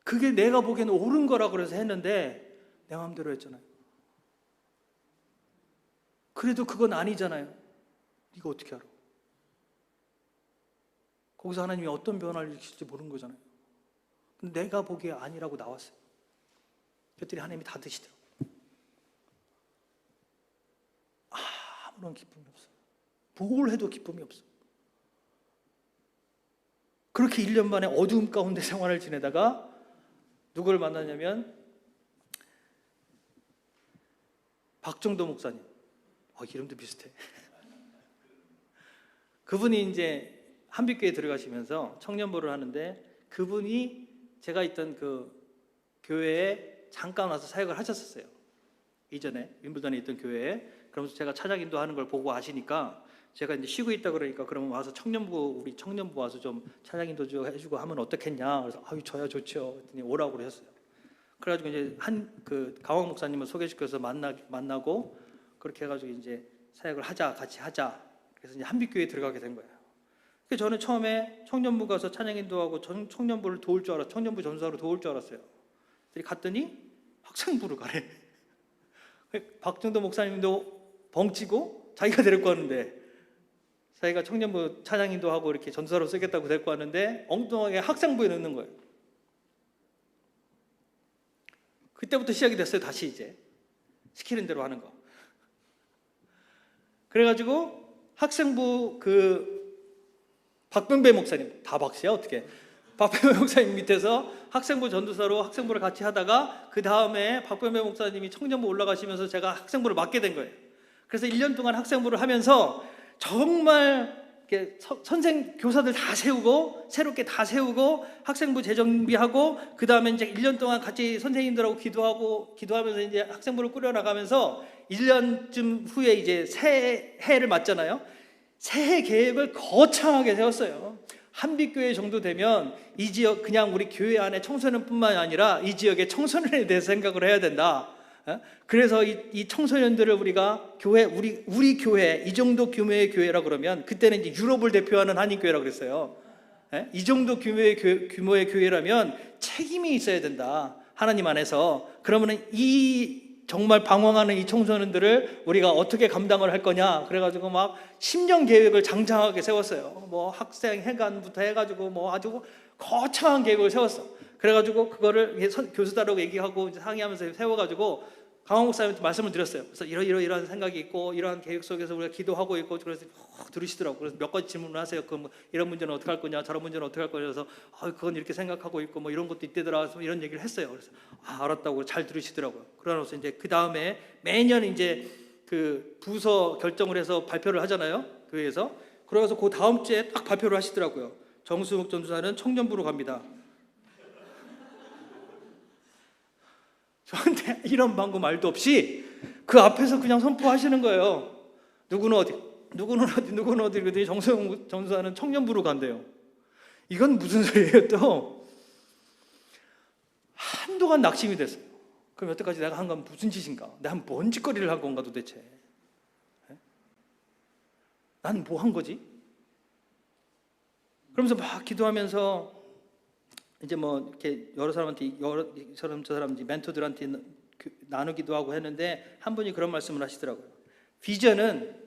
그게 내가 보기에는 옳은 거라고 그래서 했는데 내 마음대로 했잖아요. 그래도 그건 아니잖아요. 네가 어떻게 알아? 거기서 하나님이 어떤 변화를 일으킬지 모르는 거잖아요. 근데 내가 보기에 아니라고 나왔어요. 그랬더니 하나님이 다 드시더라고요. 아무런 기쁨이 없어요. 뭘 해도 기쁨이 없어요. 그렇게 1년 만에 어두움 가운데 생활을 지내다가 누구를 만나냐면 박정도 목사님. 이름도 비슷해. 그분이 이제 한빛교회에 들어가시면서 청년부를 하는데 그분이 제가 있던 그 교회에 잠깐 와서 사역을 하셨었어요. 이전에 윈블던에 있던 교회에. 그러면서 제가 찬양 인도하는 걸 보고 아시니까 제가 이제 쉬고 있다 그러니까 그러면 와서 우리 청년부 와서 좀 찬양 인도 좀 해주고 하면 어떻겠냐. 그래서 저야 좋죠. 그랬더니 오라고 그러셨어요. 그래가지고 이제 그 강원 목사님을 소개시켜서 만나고 그렇게 해가지고 이제 사역을 같이 하자. 그래서 이제 한빛교회에 들어가게 된 거예요. 그래서 저는 처음에 청년부 가서 찬양 인도하고 청년부를 도울 줄 알았어요. 청년부 전사로 도울 줄 알았어요. 갔더니 학생부를 가래. 박정도 목사님도 벙찌고 자기가 데리고 왔는데 자기가 청년부 찬양 인도하고 이렇게 전사로 쓰겠다고 데리고 왔는데 엉뚱하게 학생부에 넣는 거예요. 그때부터 시작이 됐어요. 다시 이제 시키는 대로 하는 거. 그래가지고 학생부 그 박병배 목사님, 다 박씨야 어떻게? 박병배 목사님 밑에서 학생부 전도사로 학생부를 같이 하다가 그 다음에 박병배 목사님이 청년부 올라가시면서 제가 학생부를 맡게 된 거예요. 그래서 1년 동안 학생부를 하면서 정말 교사들 다 세우고 새롭게 다 세우고 학생부 재정비하고 그 다음에 이제 1년 동안 같이 선생님들하고 기도하면서 이제 학생부를 꾸려나가면서 1년쯤 후에 이제 새해를 맞잖아요. 새해 계획을 거창하게 세웠어요. 한빛교회 정도 되면 이 지역 그냥 우리 교회 안에 청소년뿐만 아니라 이 지역의 청소년에 대해서 생각을 해야 된다. 그래서 이 청소년들을 우리가 우리 교회 이 정도 규모의 교회라 그러면 그때는 이제 유럽을 대표하는 한인교회라고 그랬어요. 이 정도 규모의 교회라면 책임이 있어야 된다. 하나님 안에서. 그러면은 정말 방황하는 이 청소년들을 우리가 어떻게 감당을 할 거냐. 그래가지고 막 10년 계획을 장장하게 세웠어요. 뭐 학생 회관부터 해가지고 뭐 아주 거창한 계획을 세웠어. 그래가지고 그거를 교수들하고 얘기하고 상의하면서 세워가지고 강원 목사님한테 말씀을 드렸어요. 그래서 이러한 생각이 있고 이러한 계획 속에서 우리가 기도하고 있고 그래서 들으시더라고요. 그래서 몇 가지 질문을 하세요. 뭐 이런 문제는 어떻게 할 거냐, 저런 문제는 어떻게 할 거냐. 그래서 그건 이렇게 생각하고 있고 뭐 이런 것도 있대더라. 이런 얘기를 했어요. 그래서 알았다고 잘 들으시더라고요. 그러면서 이제 그 다음에 매년 이제 그 부서 결정을 해서 발표를 하잖아요. 교회에서. 그래서 그 다음 주에 딱 발표를 하시더라고요. 정수욱 전도사는 청년부로 갑니다. 저한테 이런 방구 말도 없이 그 앞에서 그냥 선포하시는 거예요. 누구는 어디 그랬더니 정수욱 전도사는 청년부로 간대요. 이건 무슨 소리예요? 또 한동안 낙심이 됐어요. 그럼 여태까지 내가 한 건 무슨 짓인가? 내가 뭔 짓거리를 한 건가 도대체? 난 뭐 한 거지? 그러면서 막 기도하면서 이제 뭐 이렇게 여러 사람한테 저 사람 멘토들한테 나누기도 하고 했는데 한 분이 그런 말씀을 하시더라고요. 비전은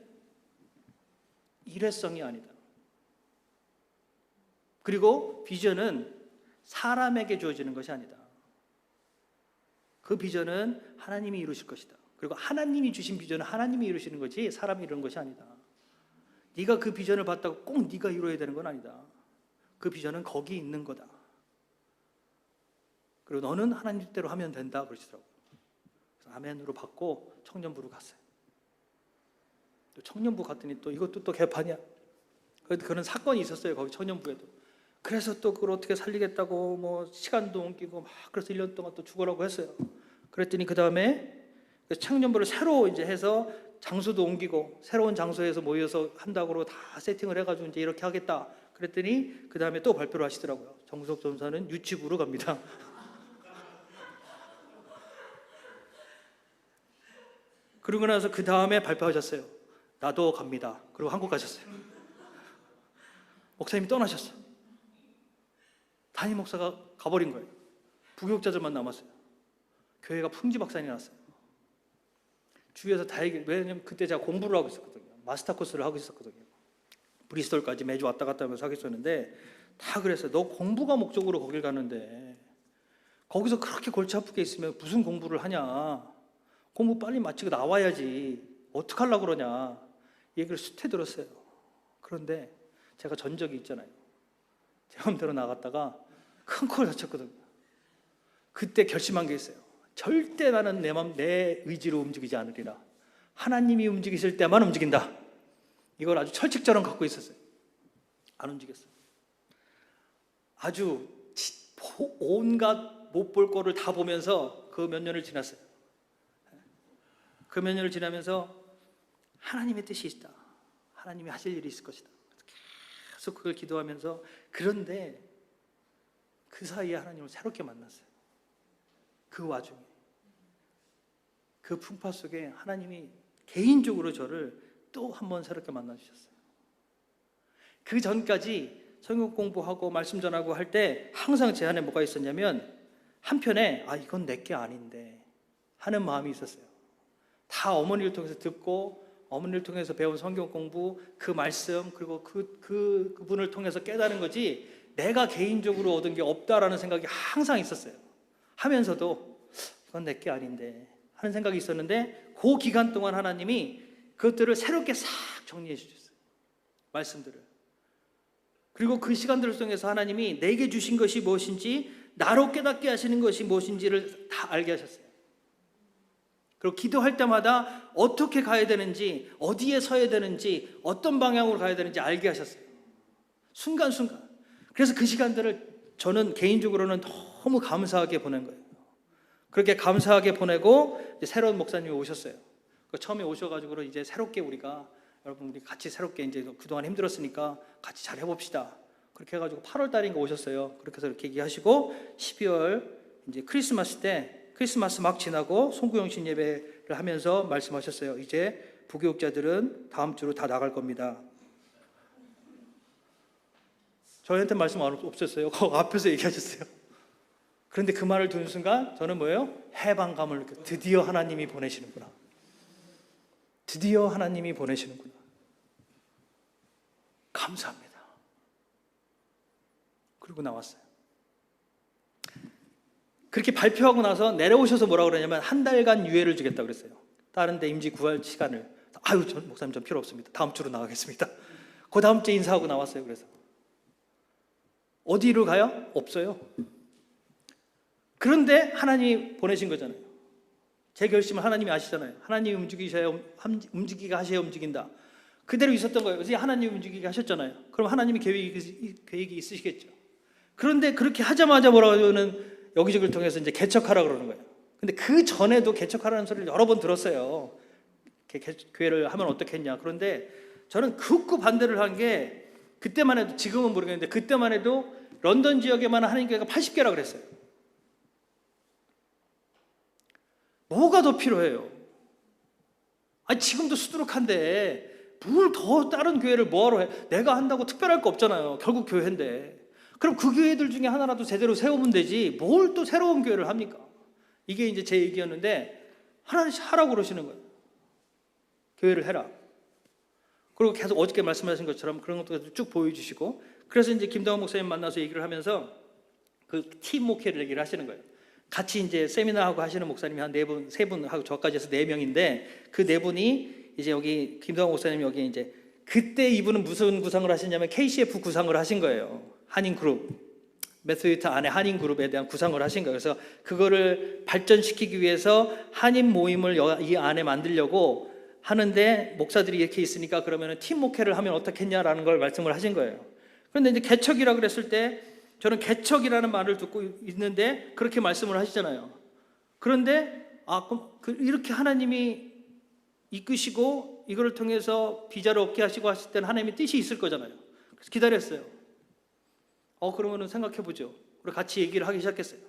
일회성이 아니다. 그리고 비전은 사람에게 주어지는 것이 아니다. 그 비전은 하나님이 이루실 것이다. 그리고 하나님이 주신 비전은 하나님이 이루시는 거지 사람이 이루는 것이 아니다. 네가 그 비전을 봤다고 꼭 네가 이루어야 되는 건 아니다. 그 비전은 거기 있는 거다. 그리고 너는 하나님 뜻대로 하면 된다 그러시더라고요. 그래서 아멘으로 받고 청년부로 갔어요. 또 청년부 갔더니 또 이것도 또 개판이야. 그런 사건이 있었어요. 거기 청년부에도. 그래서 또 그걸 어떻게 살리겠다고 뭐 시간도 옮기고 막 그래서 1년 동안 또 죽으라고 했어요. 그랬더니 그 다음에 청년부를 새로 이제 해서 장소도 옮기고 새로운 장소에서 모여서 한다고 다 세팅을 해가지고 이제 이렇게 하겠다. 그랬더니 그 다음에 또 발표를 하시더라고요. 정석 전사는 유치부로 갑니다. 그러고 나서 그 다음에 발표하셨어요. 나도 갑니다. 그리고 한국 가셨어요. 목사님이 떠나셨어요. 담임 목사가 가버린 거예요. 부교육자들만 남았어요. 교회가 풍지박산이 났어요. 주위에서 다 얘기, 왜냐면 그때 제가 공부를 하고 있었거든요. 마스터 코스를 하고 있었거든요. 브리스톨까지 매주 왔다 갔다 하면서 하고 있었는데 다 그랬어요. 너 공부가 목적으로 거길 가는데 거기서 그렇게 골치 아프게 있으면 무슨 공부를 하냐. 공부 빨리 마치고 나와야지. 어떡하려고 그러냐. 얘기를 수태 들었어요. 그런데 제가 전적이 있잖아요. 제 마음대로 나갔다가 큰 코를 다쳤거든요. 그때 결심한 게 있어요. 절대 나는 내 마음, 내 의지로 움직이지 않으리라. 하나님이 움직이실 때만 움직인다. 이걸 아주 철칙처럼 갖고 있었어요. 안 움직였어요. 아주 온갖 못 볼 거를 다 보면서 그 몇 년을 지났어요. 그 몇 년을 지나면서 하나님의 뜻이 있다. 하나님이 하실 일이 있을 것이다. 계속 그걸 기도하면서, 그런데 그 사이에 하나님을 새롭게 만났어요. 그 와중에 그 풍파 속에 하나님이 개인적으로 저를 또 한 번 새롭게 만나주셨어요. 그 전까지 성경 공부하고 말씀 전하고 할 때 항상 제 안에 뭐가 있었냐면, 한편에 이건 내게 아닌데 하는 마음이 있었어요. 다 어머니를 통해서 듣고 어머니를 통해서 배운 성경 공부, 그 말씀, 그리고 그분을 통해서 깨달은 거지 내가 개인적으로 얻은 게 없다라는 생각이 항상 있었어요. 하면서도 이건 내게 아닌데 하는 생각이 있었는데, 그 기간 동안 하나님이 그것들을 새롭게 싹 정리해 주셨어요. 말씀들을. 그리고 그 시간들을 통해서 하나님이 내게 주신 것이 무엇인지, 나로 깨닫게 하시는 것이 무엇인지를 다 알게 하셨어요. 그리고 기도할 때마다 어떻게 가야 되는지, 어디에 서야 되는지, 어떤 방향으로 가야 되는지 알게 하셨어요. 순간순간. 그래서 그 시간들을 저는 개인적으로는 너무 감사하게 보낸 거예요. 그렇게 감사하게 보내고 이제 새로운 목사님이 오셨어요. 처음에 오셔가지고 이제 새롭게 우리가, 여러분 우리 같이 새롭게 이제 그동안 힘들었으니까 같이 잘 해봅시다. 그렇게 해가지고 8월 달인가 오셨어요. 그렇게 해서 이렇게 얘기하시고 12월 이제 크리스마스 때, 크리스마스 막 지나고 송구영신 예배를 하면서 말씀하셨어요. 이제 부교육자들은 다음 주로 다 나갈 겁니다. 저희한테 말씀 없었어요. 그 앞에서 얘기하셨어요. 그런데 그 말을 듣는 순간 저는 뭐예요? 해방감을 느껴요. 드디어 하나님이 보내시는구나. 드디어 하나님이 보내시는구나. 감사합니다. 그리고 나왔어요. 그렇게 발표하고 나서 내려오셔서 뭐라고 그러냐면, 한 달간 유예를 주겠다고 그랬어요. 다른 데 임지 구할 시간을. 전 목사님 전 필요 없습니다. 다음 주로 나가겠습니다. 그 다음 주에 인사하고 나왔어요. 그래서 어디로 가요? 없어요. 그런데 하나님이 보내신 거잖아요. 제 결심을 하나님이 아시잖아요. 하나님이 움직이게 하셔야 움직인다. 그대로 있었던 거예요. 그래서 하나님이 움직이게 하셨잖아요. 그럼 하나님이 계획이 있으시겠죠. 그런데 그렇게 하자마자 뭐라고 하면 여기저기를 통해서 이제 개척하라 그러는 거예요. 근데 그 전에도 개척하라는 소리를 여러 번 들었어요. 교회를 하면 어떻겠냐. 그런데 저는 극구 반대를 한 게, 그때만 해도, 지금은 모르겠는데 그때만 해도 런던 지역에만 하나님 교회가 80개라 그랬어요. 뭐가 더 필요해요? 지금도 수두룩한데 뭘 더 다른 교회를 뭐하러 해? 내가 한다고 특별할 거 없잖아요. 결국 교회인데. 그럼 그 교회들 중에 하나라도 제대로 세우면 되지 뭘 또 새로운 교회를 합니까? 이게 이제 제 얘기였는데, 하나님 하라고 그러시는 거예요. 교회를 해라. 그리고 계속 어저께 말씀하신 것처럼 그런 것도 쭉 보여주시고, 그래서 이제 김동원 목사님 만나서 얘기를 하면서 그 팀 목회를 얘기를 하시는 거예요. 같이 이제 세미나하고 하시는 목사님이 한 4분, 3분하고 저까지 해서 4명인데, 그 4분이 이제 여기 김동원 목사님이 여기 이제, 그때 이분은 무슨 구상을 하시냐면 KCF 구상을 하신 거예요. 한인그룹, 메소디스트 안에 한인그룹에 대한 구상을 하신 거예요. 그래서 그거를 발전시키기 위해서 한인 모임을 이 안에 만들려고 하는데, 목사들이 이렇게 있으니까 그러면 팀 목회를 하면 어떻겠냐라는 걸 말씀을 하신 거예요. 그런데 이제 개척이라 그랬을 때 저는 개척이라는 말을 듣고 있는데 그렇게 말씀을 하시잖아요. 그런데 그럼 이렇게 하나님이 이끄시고 이거를 통해서 비자를 얻게 하시고 하실 때는 하나님의 뜻이 있을 거잖아요. 그래서 기다렸어요. 그러면은 생각해보죠. 우리 같이 얘기를 하기 시작했어요.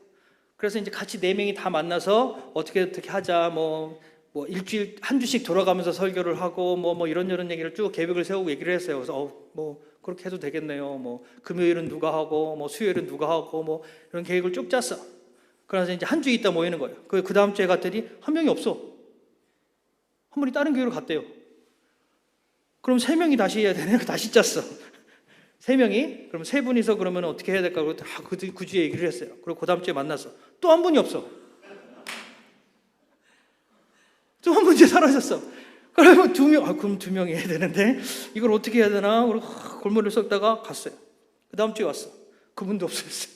그래서 이제 같이 4명이 다 만나서 어떻게 하자, 뭐 일주일 한 주씩 돌아가면서 설교를 하고 뭐 이런 얘기를 쭉 계획을 세우고 얘기를 했어요. 그래서 뭐 그렇게 해도 되겠네요. 뭐 금요일은 누가 하고 뭐 수요일은 누가 하고 뭐 이런 계획을 쭉 짰어. 그래서 이제 한 주 있다 모이는 거예요. 그 다음 주에 갔더니 한 명이 없어. 한 분이 다른 교회로 갔대요. 그럼 3명이 다시 해야 되네. 다시 짰어. 3명이 그럼 3분이서 그러면 어떻게 해야 될까? 그 주에 얘기를 했어요. 그리고 그 다음 주에 만났어. 또 한 분이 없어. 또 한 분 이제 사라졌어. 그러면 2명, 그럼 2명이 해야 되는데 이걸 어떻게 해야 되나? 그리고 골머리를 썩다가 갔어요. 그 다음 주에 왔어. 그분도 없어졌어요.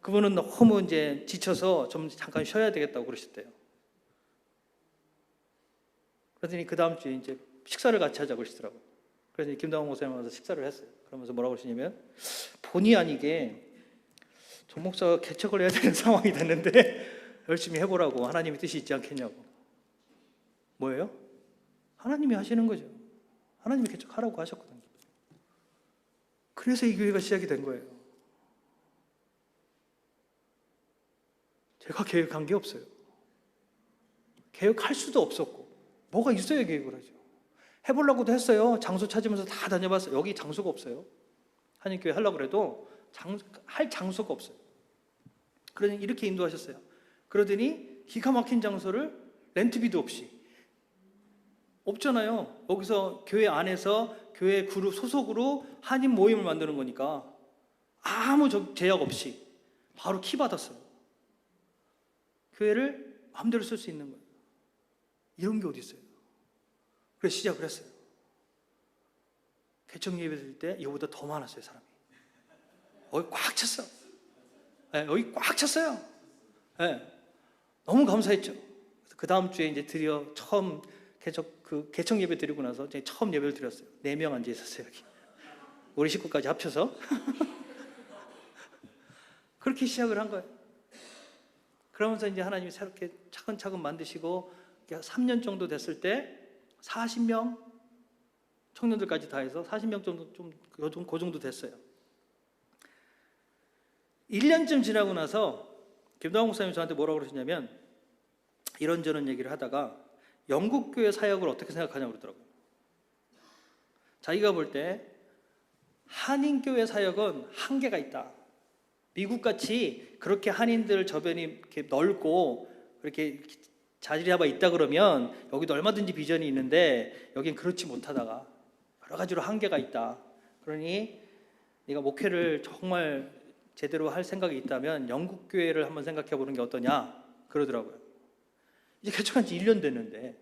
그분은 너무 이제 지쳐서 좀 잠깐 쉬어야 되겠다고 그러셨대요. 그러더니 그 다음 주에 이제 식사를 같이 하자고 그러시더라고요. 그래서 김다홍 목사님 와서 식사를 했어요. 그러면서 뭐라고 그러시냐면 본의 아니게 정 목사가 개척을 해야 되는 상황이 됐는데 열심히 해보라고 하나님의 뜻이 있지 않겠냐고. 뭐예요? 하나님이 하시는 거죠. 하나님이 개척하라고 하셨거든요. 그래서 이 교회가 시작이 된 거예요. 제가 계획한 게 없어요. 계획할 수도 없었고 뭐가 있어야 계획을 하죠. 해보려고도 했어요. 장소 찾으면서 다 다녀봤어요. 여기 장소가 없어요. 한인교회 하려고 해도 할 장소가 없어요. 그러니 이렇게 인도하셨어요. 그러더니 기가 막힌 장소를 렌트비도 없이 없잖아요. 여기서 교회 안에서 교회 그룹 소속으로 한인 모임을 만드는 거니까 아무 제약 없이 바로 키 받았어요. 교회를 마음대로 쓸 수 있는 거예요. 이런 게 어디 있어요? 그래서 시작을 했어요. 개척 예배 드릴 때 이거보다 더 많았어요, 사람이. 여기 꽉 찼어. 네, 여기 꽉 찼어요. 네, 너무 감사했죠. 그 다음 주에 이제 드디어 처음 개척 예배 드리고 나서 이제 처음 예배를 드렸어요. 4명 앉아 있었어요, 여기. 우리 식구까지 합쳐서. 그렇게 시작을 한 거예요. 그러면서 이제 하나님이 새롭게 차근차근 만드시고 3년 정도 됐을 때 40명 청년들까지 다 해서 40명 정도 그 정도 됐어요. 1년쯤 지나고 나서 김다홍 목사님이 저한테 뭐라고 그러셨냐면 이런저런 얘기를 하다가 영국교회 사역을 어떻게 생각하냐고 그러더라고요. 자기가 볼 때 한인교회 사역은 한계가 있다. 미국같이 그렇게 한인들 저변이 이렇게 넓고 그렇게 자질이 잡아 있다 그러면 여기도 얼마든지 비전이 있는데 여긴 그렇지 못하다가 여러 가지로 한계가 있다. 그러니 네가 목회를 정말 제대로 할 생각이 있다면 영국 교회를 한번 생각해 보는 게 어떠냐 그러더라고요. 이제 개척한 지 1년 됐는데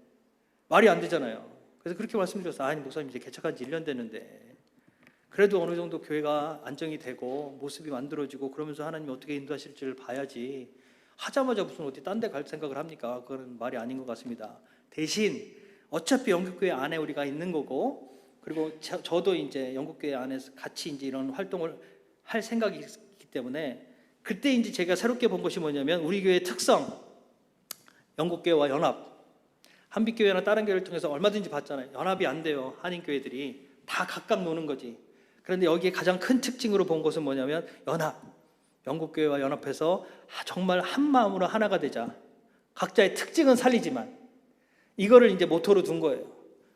말이 안 되잖아요. 그래서 그렇게 말씀드렸어요. 아니 목사님 이제 개척한 지 1년 됐는데 그래도 어느 정도 교회가 안정이 되고 모습이 만들어지고 그러면서 하나님이 어떻게 인도하실지를 봐야지 하자마자 무슨 어디 딴 데 갈 생각을 합니까? 그건 말이 아닌 것 같습니다. 대신 어차피 영국교회 안에 우리가 있는 거고 그리고 저도 이제 영국교회 안에서 같이 이제 이런 활동을 할 생각이 있기 때문에 그때 이제 제가 새롭게 본 것이 뭐냐면 우리 교회의 특성 영국교회와 연합 한빛교회나 다른 교회를 통해서 얼마든지 봤잖아요. 연합이 안 돼요. 한인교회들이 다 각각 노는 거지. 그런데 여기에 가장 큰 특징으로 본 것은 뭐냐면 연합 영국교회와 연합해서 정말 한 마음으로 하나가 되자. 각자의 특징은 살리지만 이거를 이제 모토로 둔 거예요.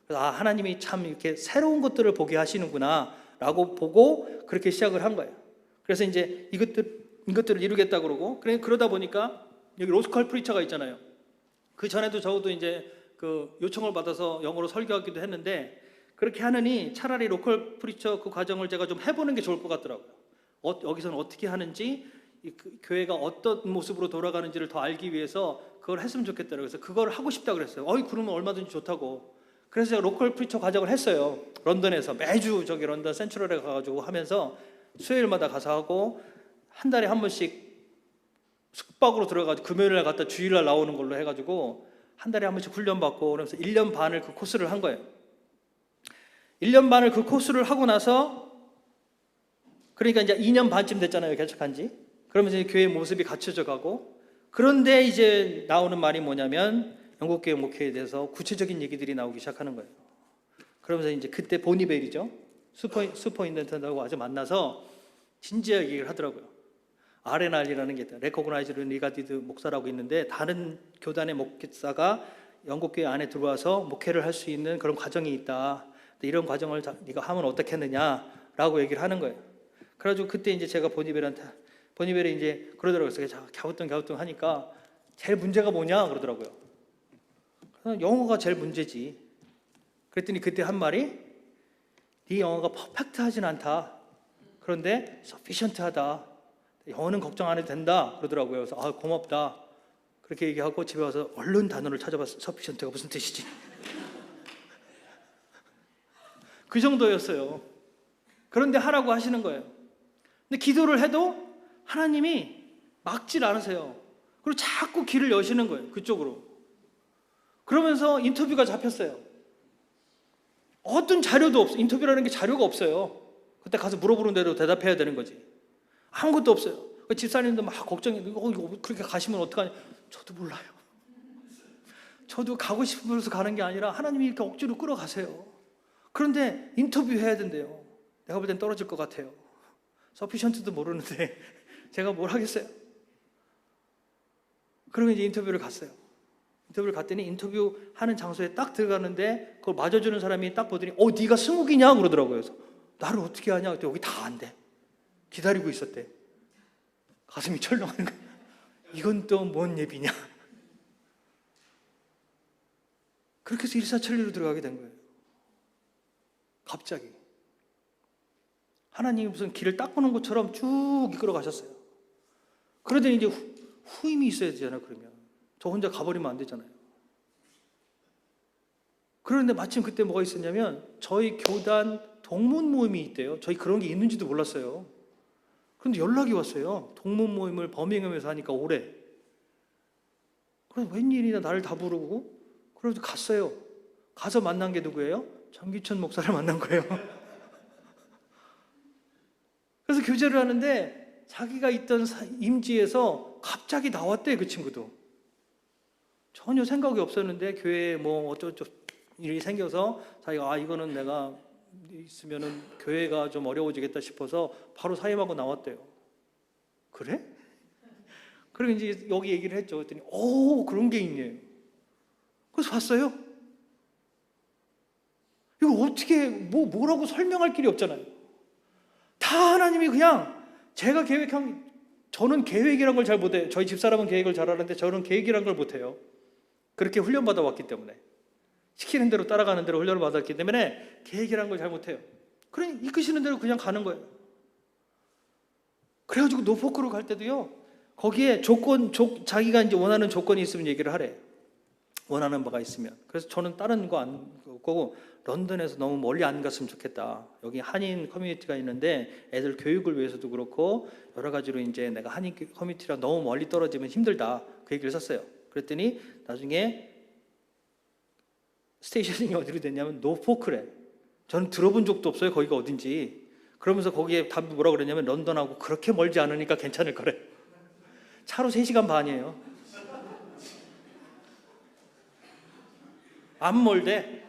그래서 하나님이 참 이렇게 새로운 것들을 보게 하시는구나 라고 보고 그렇게 시작을 한 거예요. 그래서 이제 이것들을 이루겠다 그러고 그러다 보니까 여기 로스컬 프리처가 있잖아요. 그 전에도 저도 이제 그 요청을 받아서 영어로 설교하기도 했는데 그렇게 하느니 차라리 로컬 프리처 그 과정을 제가 좀 해보는 게 좋을 것 같더라고요. 여기서는 어떻게 하는지 교회가 어떤 모습으로 돌아가는지를 더 알기 위해서 그걸 했으면 좋겠더라고요. 그래서 그걸 하고 싶다 그랬어요. 그러면 얼마든지 좋다고. 그래서 제가 로컬 프리처 과정을 했어요. 런던에서 매주 저기 런던 센트럴에 가가지고 하면서 수요일마다 가서 하고 한 달에 한 번씩 숙박으로 들어가지고 금요일날 갔다 주일날 나오는 걸로 해가지고 한 달에 한 번씩 훈련받고 그러면서 1년 반을 그 코스를 한 거예요. 1년 반을 그 코스를 하고 나서 그러니까 이제 2년 반쯤 됐잖아요, 개척한 지. 그러면서 이제 교회 모습이 갖춰져 가고, 그런데 이제 나오는 말이 뭐냐면 영국교회 목회에 대해서 구체적인 얘기들이 나오기 시작하는 거예요. 그러면서 이제 그때 보니벨이죠, 슈퍼인텐던트하고 아주 만나서 진지하게 얘기를 하더라고요. RNR이라는 게 있다. 레코그나이즈드 리가디드 목사라고 있는데, 다른 교단의 목사가 영국교회 안에 들어와서 목회를 할 수 있는 그런 과정이 있다. 이런 과정을 네가 하면 어떻겠느냐라고 얘기를 하는 거예요. 그래가지고 그때 이제 제가 보니벨이 이제 그러더라고요. 그래서 갸우뚱 하니까 제일 문제가 뭐냐 그러더라고요. 영어가 제일 문제지. 그랬더니 그때 한 말이, 네 영어가 퍼펙트하진 않다. 그런데 sufficient하다. 영어는 걱정 안 해도 된다 그러더라고요. 그래서 고맙다. 그렇게 얘기하고 집에 와서 얼른 단어를 찾아봤어요. sufficient가 무슨 뜻이지? 그 정도였어요. 그런데 하라고 하시는 거예요. 근데 기도를 해도 하나님이 막질 않으세요. 그리고 자꾸 길을 여시는 거예요, 그쪽으로. 그러면서 인터뷰가 잡혔어요. 어떤 자료도 없어요. 인터뷰라는 게 자료가 없어요. 그때 가서 물어보는 대로 대답해야 되는 거지. 아무것도 없어요. 집사님도 막 걱정이, 이거 그렇게 가시면 어떡하냐. 저도 몰라요. 저도 가고 싶어서 가는 게 아니라 하나님이 이렇게 억지로 끌어가세요. 그런데 인터뷰해야 된대요. 내가 볼 땐 떨어질 것 같아요. 서피션트도 모르는데 제가 뭘 하겠어요. 그러면 이제 인터뷰를 갔어요. 인터뷰를 갔더니 인터뷰하는 장소에 딱 들어가는데 그걸 맞아주는 사람이 딱 보더니 네가 승욱이냐 그러더라고요. 그래서 나를 어떻게 하냐 그랬더니 여기 다 안 돼. 기다리고 있었대. 가슴이 철렁하는 거야. 이건 또 뭔 예비냐. 그렇게 해서 일사천리로 들어가게 된 거예요. 갑자기 하나님이 무슨 길을 딱 보는 것처럼 쭉 이끌어 가셨어요. 그러더니 이제 후임이 있어야 되잖아요. 그러면 저 혼자 가버리면 안 되잖아요. 그런데 마침 그때 뭐가 있었냐면 저희 교단 동문 모임이 있대요. 저희 그런 게 있는지도 몰랐어요. 그런데 연락이 왔어요. 동문 모임을 버밍엄에서 하니까 올해. 그래서 웬일이냐 나를 다 부르고, 그래서 갔어요. 가서 만난 게 누구예요? 정기천 목사를 만난 거예요. 그래서 교제를 하는데 자기가 있던 임지에서 갑자기 나왔대. 그 친구도 전혀 생각이 없었는데 교회에 뭐 어쩌고 일이 생겨서 자기가 이거는 내가 있으면은 교회가 좀 어려워지겠다 싶어서 바로 사임하고 나왔대요. 그래? 그리고 이제 여기 얘기를 했죠. 그랬더니 그런 게 있네. 그래서 봤어요. 이거 어떻게 뭐라고 설명할 길이 없잖아요. 다 하나님이 그냥 제가 계획한, 저는 계획이란 걸 잘 못해요. 저희 집사람은 계획을 잘 하는데 저는 계획이란 걸 못해요. 그렇게 훈련받아 왔기 때문에, 시키는 대로 따라가는 대로 훈련을 받았기 때문에 계획이란 걸 잘 못해요. 그러니 이끄시는 대로 그냥 가는 거예요. 그래가지고 노포크로 갈 때도요, 거기에 자기가 이제 원하는 조건이 있으면 얘기를 하래. 원하는 바가 있으면. 그래서 저는 다른 거 안 거고 런던에서 너무 멀리 안 갔으면 좋겠다. 여기 한인 커뮤니티가 있는데 애들 교육을 위해서도 그렇고 여러 가지로 이제 내가 한인 커뮤니티랑 너무 멀리 떨어지면 힘들다. 그 얘기를 썼어요. 그랬더니 나중에 스테이셔닝이 어디로 됐냐면 노포크래. 저는 들어본 적도 없어요. 거기가 어딘지. 그러면서 거기에 답이 뭐라고 그랬냐면 런던하고 그렇게 멀지 않으니까 괜찮을 거래. 차로 3시간 반이에요. 안 멀대.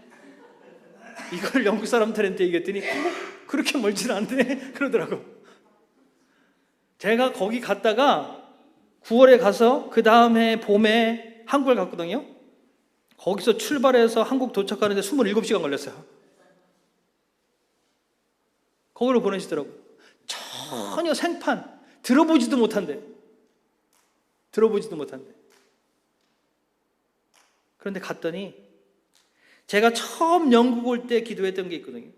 이걸 영국 사람들한테 얘기했더니 그렇게 멀지는 않네 그러더라고. 제가 거기 갔다가 9월에 가서 그 다음에 봄에 한국을 갔거든요. 거기서 출발해서 한국 도착하는데 27시간 걸렸어요. 거기로 보내시더라고요. 전혀 생판, 들어보지도 못한대. 그런데 갔더니 제가 처음 영국 올 때 기도했던 게 있거든요.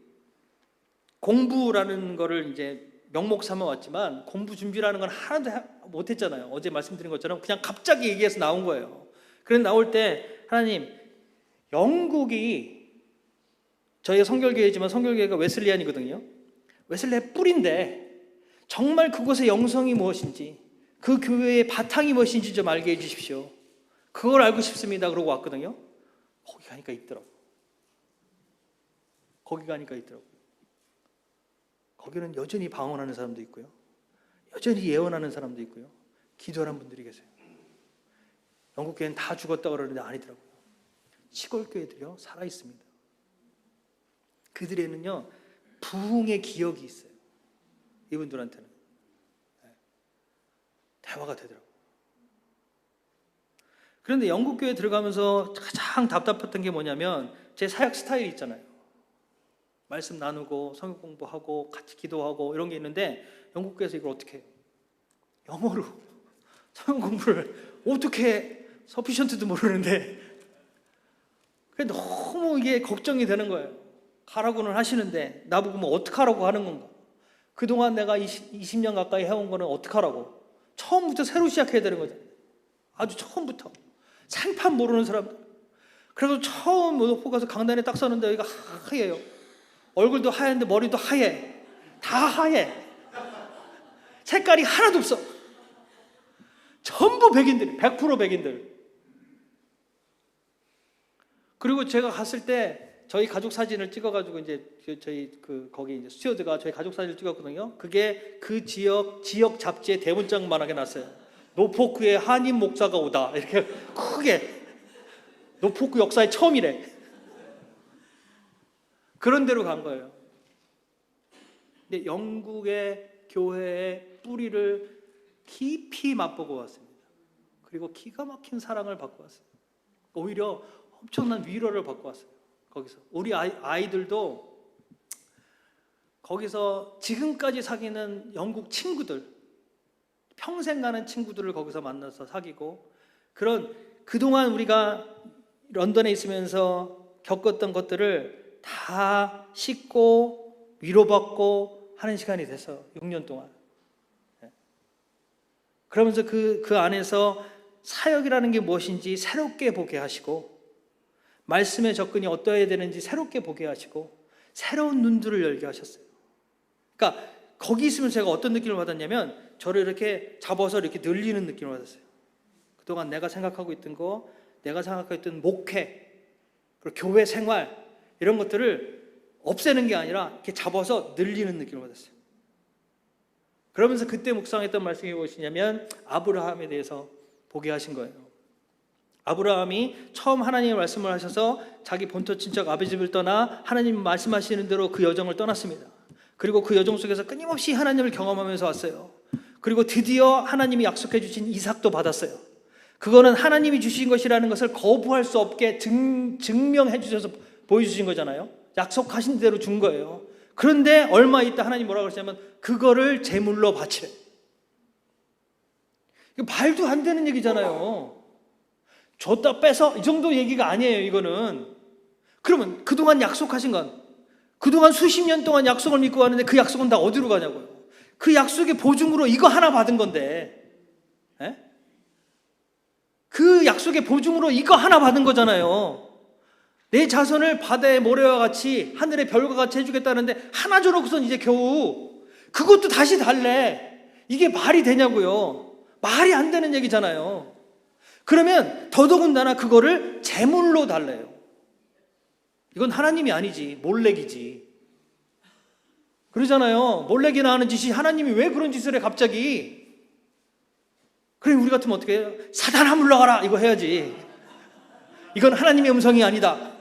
공부라는 거를 이제 명목 삼아 왔지만 공부 준비라는 건 하나도 못했잖아요. 어제 말씀드린 것처럼 그냥 갑자기 얘기해서 나온 거예요. 그래서 나올 때 하나님, 영국이 저희가 성결교회지만 성결교회가 웨슬리안이거든요. 웨슬리의 뿌리인데 정말 그곳의 영성이 무엇인지, 그 교회의 바탕이 무엇인지 좀 알게 해주십시오. 그걸 알고 싶습니다. 그러고 왔거든요. 거기 가니까 있더라고요. 거기는 여전히 방언하는 사람도 있고요, 여전히 예언하는 사람도 있고요, 기도하는 분들이 계세요. 영국 교회는 다 죽었다 그러는데 아니더라고요. 시골 교회들이요 살아 있습니다. 그들에는요 부흥의 기억이 있어요. 이분들한테는 대화가 되더라고요. 그런데 영국 교회에 들어가면서 가장 답답했던 게 뭐냐면, 제 사역 스타일이 있잖아요. 말씀 나누고 성경 공부하고 같이 기도하고 이런 게 있는데, 영국 교회에서 이걸 어떻게 해요? 영어로 성경 공부를 어떻게 해? 서피션트도 모르는데. 너무 이게 걱정이 되는 거예요. 가라고는 하시는데 나보고 뭐 어떡하라고 하는 건가? 그동안 내가 20년 가까이 해온 거는 어떡하라고? 처음부터 새로 시작해야 되는 거죠. 아주 처음부터. 생판 모르는 사람들. 그래서 처음 목포 가서 강단에 딱 서는데 여기가 하얘요. 얼굴도 하얀데 머리도 하얘. 다 하얘. 색깔이 하나도 없어. 전부 백인들, 100% 백인들. 그리고 제가 갔을 때 저희 가족 사진을 찍어가지고 이제 저희 거기 이제 스튜어드가 저희 가족 사진을 찍었거든요. 그게 그 지역 잡지에 대문짝만하게 났어요. 노포크에 한인 목사가 오다, 이렇게 크게. 노포크 역사의 처음이래. 그런 데로 간 거예요. 근데 영국의 교회의 뿌리를 깊이 맛보고 왔습니다. 그리고 기가 막힌 사랑을 받고 왔어요. 오히려 엄청난 위로를 받고 왔어요. 거기서 우리 아이들도 거기서 지금까지 사귀는 영국 친구들, 평생 가는 친구들을 거기서 만나서 사귀고, 그런 그동안 우리가 런던에 있으면서 겪었던 것들을 다 씻고 위로받고 하는 시간이 됐어요. 6년 동안. 그러면서 그 안에서 사역이라는 게 무엇인지 새롭게 보게 하시고, 말씀의 접근이 어떠해야 되는지 새롭게 보게 하시고, 새로운 눈들을 열게 하셨어요. 그러니까 거기 있으면 제가 어떤 느낌을 받았냐면, 저를 이렇게 잡아서 이렇게 늘리는 느낌을 받았어요. 그동안 내가 생각하고 있던 거, 내가 생각하고 있던 목회, 그리고 교회 생활, 이런 것들을 없애는 게 아니라 이렇게 잡아서 늘리는 느낌을 받았어요. 그러면서 그때 묵상했던 말씀이 무엇이냐면, 아브라함에 대해서 보게 하신 거예요. 아브라함이 처음 하나님의 말씀을 하셔서 자기 본토 친척 아버지 집을 떠나 하나님 말씀하시는 대로 그 여정을 떠났습니다. 그리고 그 여정 속에서 끊임없이 하나님을 경험하면서 왔어요. 그리고 드디어 하나님이 약속해 주신 이삭도 받았어요. 그거는 하나님이 주신 것이라는 것을 거부할 수 없게 증명해 주셔서 보여주신 거잖아요. 약속하신 대로 준 거예요. 그런데 얼마 있다 하나님 뭐라고 그러시냐면, 그거를 제물로 바치래. 이거 말도 안 되는 얘기잖아요. 줬다 빼서 이 정도 얘기가 아니에요. 이거는. 그러면 그동안 약속하신 건, 그동안 수십 년 동안 약속을 믿고 가는데 그 약속은 다 어디로 가냐고요. 그 약속의 보증으로 이거 하나 받은 건데, 그 약속의 보증으로 이거 하나 받은 거잖아요. 내 자손을 바다의 모래와 같이 하늘의 별과 같이 해주겠다는데 하나 줘놓고선 이제 겨우 그것도 다시 달래. 이게 말이 되냐고요. 말이 안 되는 얘기잖아요. 그러면 더더군다나 그거를 제물로 달래요. 이건 하나님이 아니지, 몰렉이지. 그러잖아요. 몰렉이나 하는 짓이 하나님이 왜 그런 짓을 해 갑자기. 그래, 우리 같으면 어떻게 해요? 사단아 물러가라, 이거 해야지. 이건 하나님의 음성이 아니다.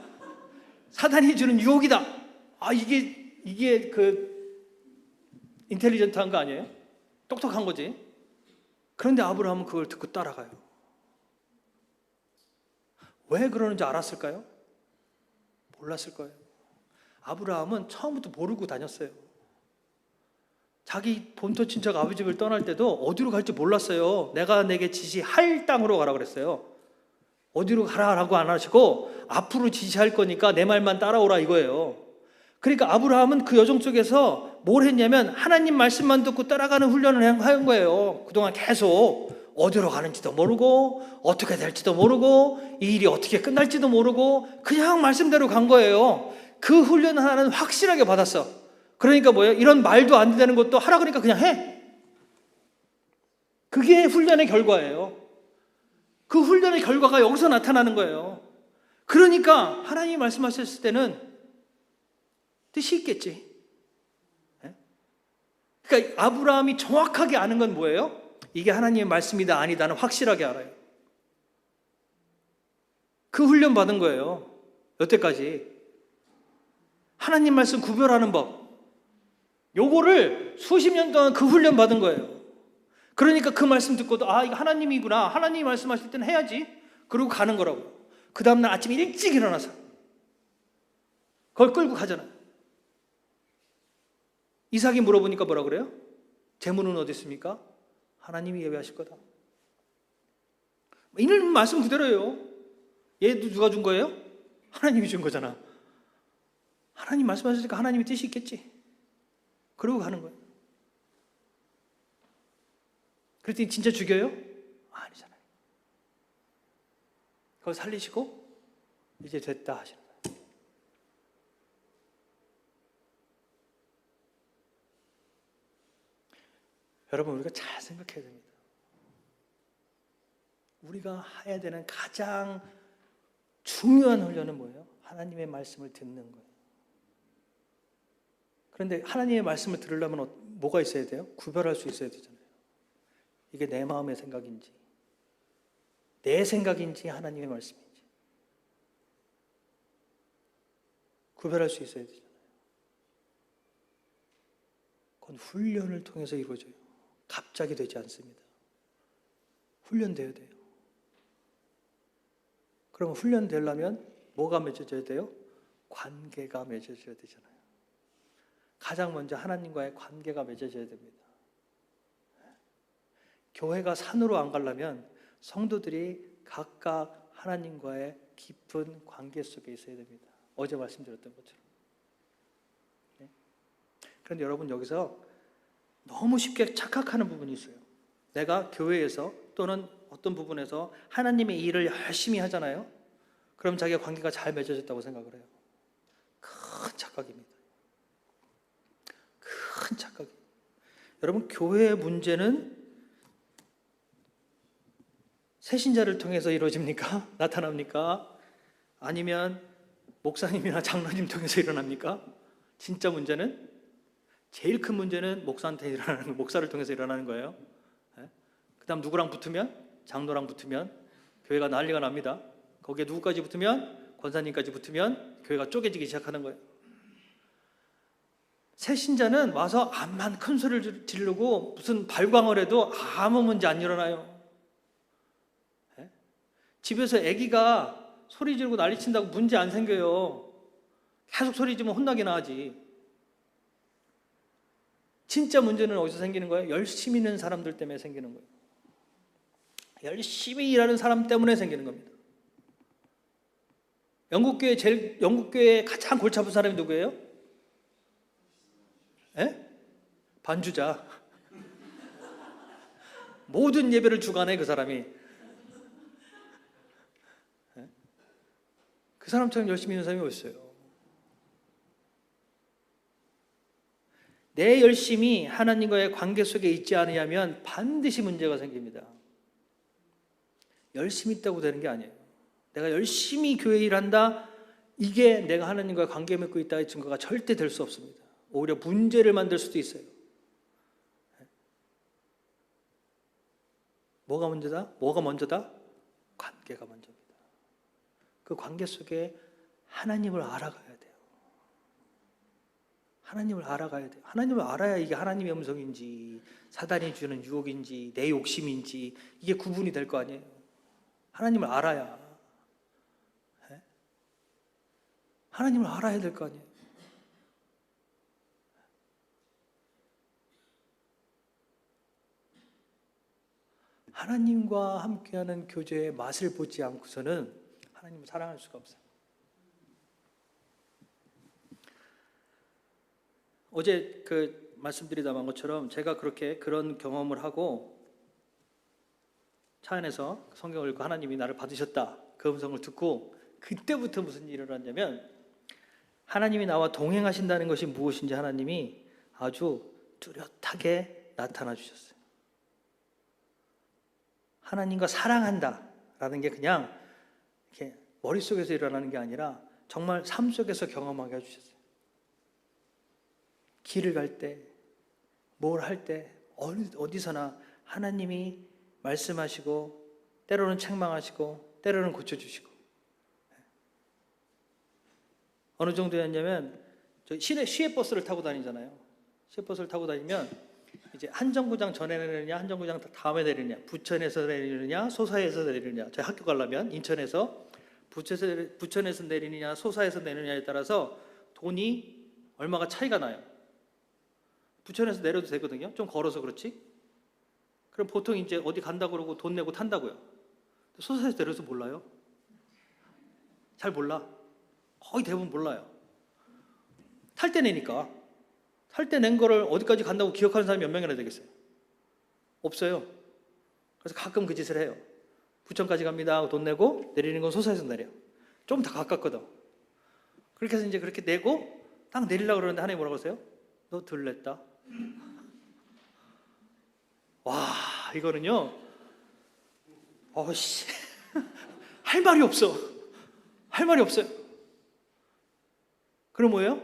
사단이 주는 유혹이다. 아, 이게 그 인텔리전트한 거 아니에요? 똑똑한 거지. 그런데 아브라함은 그걸 듣고 따라가요. 왜 그러는지 알았을까요? 몰랐을 거예요. 아브라함은 처음부터 모르고 다녔어요. 자기 본토 친척 아버지 집을 떠날 때도 어디로 갈지 몰랐어요. 내가 내게 지시할 땅으로 가라 그랬어요. 어디로 가라라고 안 하시고 앞으로 지시할 거니까 내 말만 따라오라 이거예요. 그러니까 아브라함은 그 여정 속에서 뭘 했냐면 하나님 말씀만 듣고 따라가는 훈련을 한 거예요. 그동안 계속 어디로 가는지도 모르고 어떻게 될지도 모르고 이 일이 어떻게 끝날지도 모르고 그냥 말씀대로 간 거예요. 그 훈련 하나는 확실하게 받았어. 그러니까 뭐예요? 이런 말도 안 되는 것도 하라 그러니까 그냥 해. 그게 훈련의 결과예요. 그 훈련의 결과가 여기서 나타나는 거예요. 그러니까 하나님이 말씀하셨을 때는 뜻이 있겠지. 그러니까 아브라함이 정확하게 아는 건 뭐예요? 이게 하나님의 말씀이다 아니다는 확실하게 알아요. 그 훈련 받은 거예요. 여태까지 하나님 말씀 구별하는 법, 요거를 수십 년 동안 그 훈련 받은 거예요. 그러니까 그 말씀 듣고도 이거 하나님이구나, 하나님이 말씀하실 때는 해야지, 그러고 가는 거라고. 그 다음날 아침에 일찍 일어나서 그걸 끌고 가잖아요. 이삭이 물어보니까 뭐라 그래요? 재물은 어디 있습니까? 하나님이 예배하실 거다. 이는 말씀 그대로예요. 얘도 누가 준 거예요? 하나님이 준 거잖아. 하나님 말씀하시니까 하나님의 뜻이 있겠지. 그러고 가는 거예요. 그랬더니 진짜 죽여요? 아니잖아요. 그걸 살리시고 이제 됐다 하시는 거예요. 여러분, 우리가 잘 생각해야 됩니다. 우리가 해야 되는 가장 중요한 훈련은 뭐예요? 하나님의 말씀을 듣는 거예요. 그런데 하나님의 말씀을 들으려면 뭐가 있어야 돼요? 구별할 수 있어야 되잖아요. 이게 내 마음의 생각인지, 내 생각인지 하나님의 말씀인지 구별할 수 있어야 되잖아요. 그건 훈련을 통해서 이루어져요. 갑자기 되지 않습니다. 훈련돼야 돼요. 그러면 훈련되려면 뭐가 맺어져야 돼요? 관계가 맺어져야 되잖아요. 가장 먼저 하나님과의 관계가 맺어져야 됩니다. 교회가 산으로 안 가려면 성도들이 각각 하나님과의 깊은 관계 속에 있어야 됩니다. 어제 말씀드렸던 것처럼. 그런데 여러분, 여기서 너무 쉽게 착각하는 부분이 있어요. 내가 교회에서 또는 어떤 부분에서 하나님의 일을 열심히 하잖아요. 그럼 자기가 관계가 잘 맺어졌다고 생각을 해요. 큰 착각입니다. 큰 착각이에요. 여러분, 교회의 문제는 새신자를 통해서 이루어집니까? 나타납니까? 아니면 목사님이나 장로님 통해서 일어납니까? 진짜 문제는, 제일 큰 문제는 목사를 통해서 일어나는 거예요. 그 다음 누구랑 붙으면? 장로랑 붙으면 교회가 난리가 납니다. 거기에 누구까지 붙으면? 권사님까지 붙으면 교회가 쪼개지기 시작하는 거예요. 새신자는 와서 암만 큰 소리를 지르고 무슨 발광을 해도 아무 문제 안 일어나요. 집에서 아기가 소리 지르고 난리 친다고 문제 안 생겨요. 계속 소리 지르면 혼나기나 하지. 진짜 문제는 어디서 생기는 거예요? 열심히 있는 사람들 때문에 생기는 거예요. 열심히 일하는 사람 때문에 생기는 겁니다. 영국교회 가장 골치 아픈 사람이 누구예요? 반주자. 모든 예배를 주관해, 그 사람이. 그 사람처럼 열심히 있는 사람이 어디 있어요? 내 열심이 하나님과의 관계 속에 있지 않으면 반드시 문제가 생깁니다. 열심히 있다고 되는 게 아니에요. 내가 열심히 교회 일한다, 이게 내가 하나님과 관계 맺고 있다의 증거가 절대 될 수 없습니다. 오히려 문제를 만들 수도 있어요. 뭐가 문제다? 뭐가 먼저다? 관계가 먼저입니다. 그 관계 속에 하나님을 알아가야 돼요. 하나님을 알아가야 돼요. 하나님을 알아야 이게 하나님의 음성인지 사단이 주는 유혹인지 내 욕심인지 이게 구분이 될 거 아니에요. 하나님을 알아야. 하나님을 알아야 될 거 아니에요. 하나님과 함께하는 교제의 맛을 보지 않고서는 하나님을 사랑할 수가 없어요. 어제 말씀드리다 한 것처럼 제가 그런 경험을 하고 차 안에서 성경을 읽고 하나님이 나를 받으셨다, 그 음성을 듣고 그때부터 무슨 일이 일어났냐면 하나님이 나와 동행하신다는 것이 무엇인지 하나님이 아주 뚜렷하게 나타나 주셨어요. 하나님과 사랑한다라는 게 그냥 이렇게 머릿속에서 일어나는 게 아니라 정말 삶 속에서 경험하게 해주셨어요. 길을 갈 때, 뭘 할 때 어디서나 하나님이 말씀하시고 때로는 책망하시고 때로는 고쳐주시고, 어느 정도였냐면 저 시외버스를 타고 다니잖아요. 시외버스를 타고 다니면 이제 한 정거장 전에 내리느냐 한 정거장 다음에 내리느냐, 부천에서 내리느냐 소사에서 내리느냐, 저희 학교 가려면 인천에서 부천에서 내리느냐 소사에서 내리느냐에 따라서 돈이 얼마가 차이가 나요. 부천에서 내려도 되거든요. 좀 걸어서 그렇지. 그럼 보통 이제 어디 간다고 그러고 돈 내고 탄다고요. 소사에서 내려서 몰라요. 잘 몰라. 거의 대부분 몰라요. 탈 때 내니까. 탈 때 낸 거를 어디까지 간다고 기억하는 사람이 몇 명이나 되겠어요? 없어요. 그래서 가끔 그 짓을 해요. 부천까지 갑니다 하고 돈 내고 내리는 건 소사에서 내려. 좀 더 가깝거든. 그렇게 해서 이제 그렇게 내고 딱 내리려고 그러는데 하나님 뭐라고 하세요? 너 들렸다. 와, 이거는요, 어씨, 할 말이 없어. 할 말이 없어요. 그럼 뭐예요?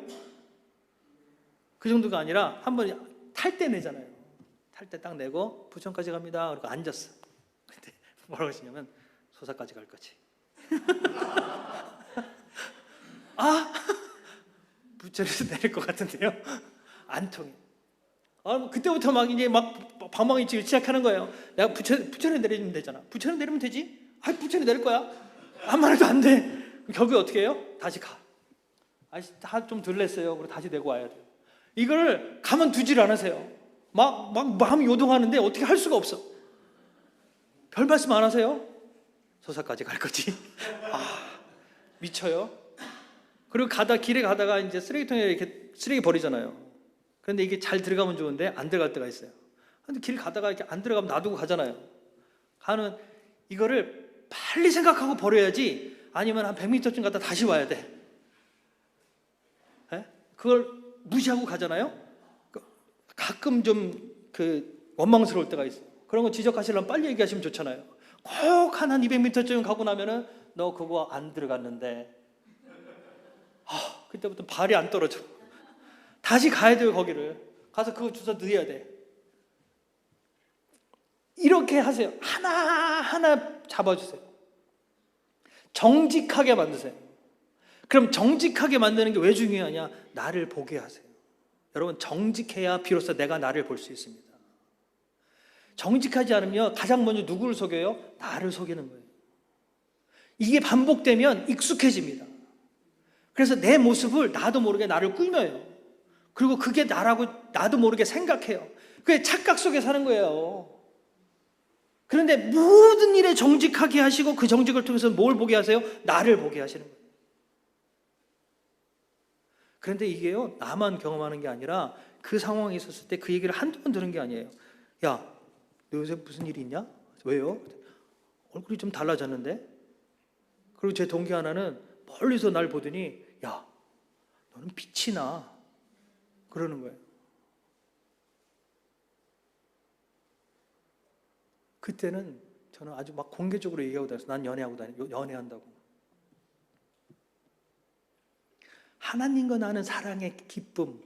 그 정도가 아니라 한 번 탈 때 내잖아요. 탈 때 딱 내고 부천까지 갑니다. 그러고 앉았어. 근데 뭐라고 하시냐면 소사까지 갈 거지. 아, 부천에서 내릴 것 같은데요. 안 통해. 뭐 그때부터 막 이제 막 방망이 치기 시작하는 거예요. 내가 부천에 내리면 되잖아. 부천에 내리면 되지. 부천에 내릴 거야. 아무 말도 안 돼. 결국에 어떻게 해요? 다시 가. 다 좀 들렸어요. 그리고 다시 내고 와야 돼요. 이걸 가만두질 않으세요. 막 마음이 요동하는데 어떻게 할 수가 없어. 별 말씀 안 하세요? 소사까지 갈 거지. 미쳐요. 그리고 길에 가다가 이제 쓰레기통에 이렇게 쓰레기 버리잖아요. 그런데 이게 잘 들어가면 좋은데 안 들어갈 때가 있어요. 근데 길 가다가 이렇게 안 들어가면 놔두고 가잖아요. 이거를 빨리 생각하고 버려야지, 아니면 한 100m쯤 갔다 다시 와야 돼. 그걸 무시하고 가잖아요. 가끔 좀 원망스러울 때가 있어요. 그런 거 지적하시려면 빨리 얘기하시면 좋잖아요. 꼭 한 200m쯤 가고 나면은 너 그거 안 들어갔는데, 그때부터 발이 안 떨어져. 다시 가야 돼요. 거기를 가서 그거 주워 넣어야 돼. 이렇게 하세요. 하나하나 잡아주세요. 정직하게 만드세요. 그럼 정직하게 만드는 게 왜 중요하냐? 나를 보게 하세요. 여러분, 정직해야 비로소 내가 나를 볼 수 있습니다. 정직하지 않으면 가장 먼저 누구를 속여요? 나를 속이는 거예요. 이게 반복되면 익숙해집니다. 그래서 내 모습을 나도 모르게 나를 꾸며요. 그리고 그게 나라고 나도 모르게 생각해요. 그게 착각 속에 사는 거예요. 그런데 모든 일에 정직하게 하시고 그 정직을 통해서 뭘 보게 하세요? 나를 보게 하시는 거예요. 그런데 이게요, 나만 경험하는 게 아니라 그 상황에 있었을 때 그 얘기를 한두 번 들은 게 아니에요. 야, 너 요새 무슨 일이 있냐? 왜요? 얼굴이 좀 달라졌는데? 그리고 제 동기 하나는 멀리서 날 보더니, 야, 너는 빛이 나. 그러는 거예요. 그때는 저는 아주 막 공개적으로 얘기하고 다녔어요. 난 연애한다고. 하나님과 나는 사랑의 기쁨,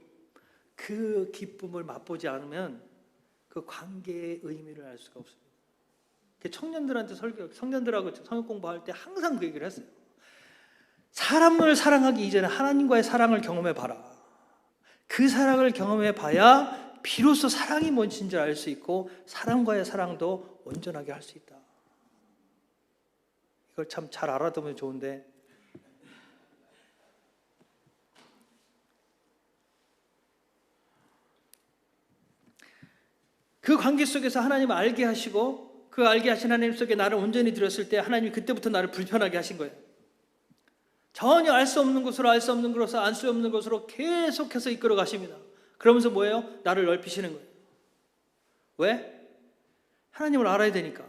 그 기쁨을 맛보지 않으면 그 관계의 의미를 알 수가 없습니다. 청년들한테 청년들하고 성역 공부할 때 항상 그 얘기를 했어요. 사람을 사랑하기 이전에 하나님과의 사랑을 경험해 봐라. 그 사랑을 경험해 봐야 비로소 사랑이 뭔지를 알 수 있고 사람과의 사랑도 온전하게 할 수 있다. 이걸 참 잘 알아두면 좋은데, 그 관계 속에서 하나님을 알게 하시고 그 알게 하신 하나님 속에 나를 온전히 들였을 때 하나님이 그때부터 나를 불편하게 하신 거예요. 전혀 알 수 없는 곳으로 알 수 없는 곳으로 알 수 없는 곳으로 계속해서 이끌어 가십니다. 그러면서 뭐예요? 나를 넓히시는 거예요. 왜? 하나님을 알아야 되니까.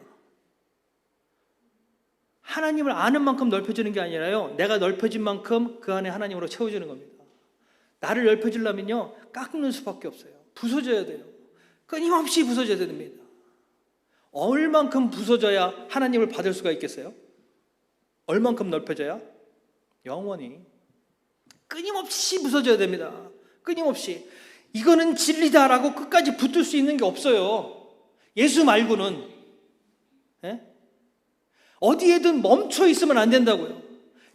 하나님을 아는 만큼 넓혀지는 게 아니라요, 내가 넓혀진 만큼 그 안에 하나님으로 채워주는 겁니다. 나를 넓혀지려면요, 깎는 수밖에 없어요. 부서져야 돼요. 끊임없이 부서져야 됩니다. 얼만큼 부서져야 하나님을 받을 수가 있겠어요? 얼만큼 넓혀져야? 영원히 끊임없이 부서져야 됩니다. 끊임없이. 이거는 진리다라고 끝까지 붙들 수 있는 게 없어요. 예수 말고는. 예? 어디에든 멈춰 있으면 안 된다고요.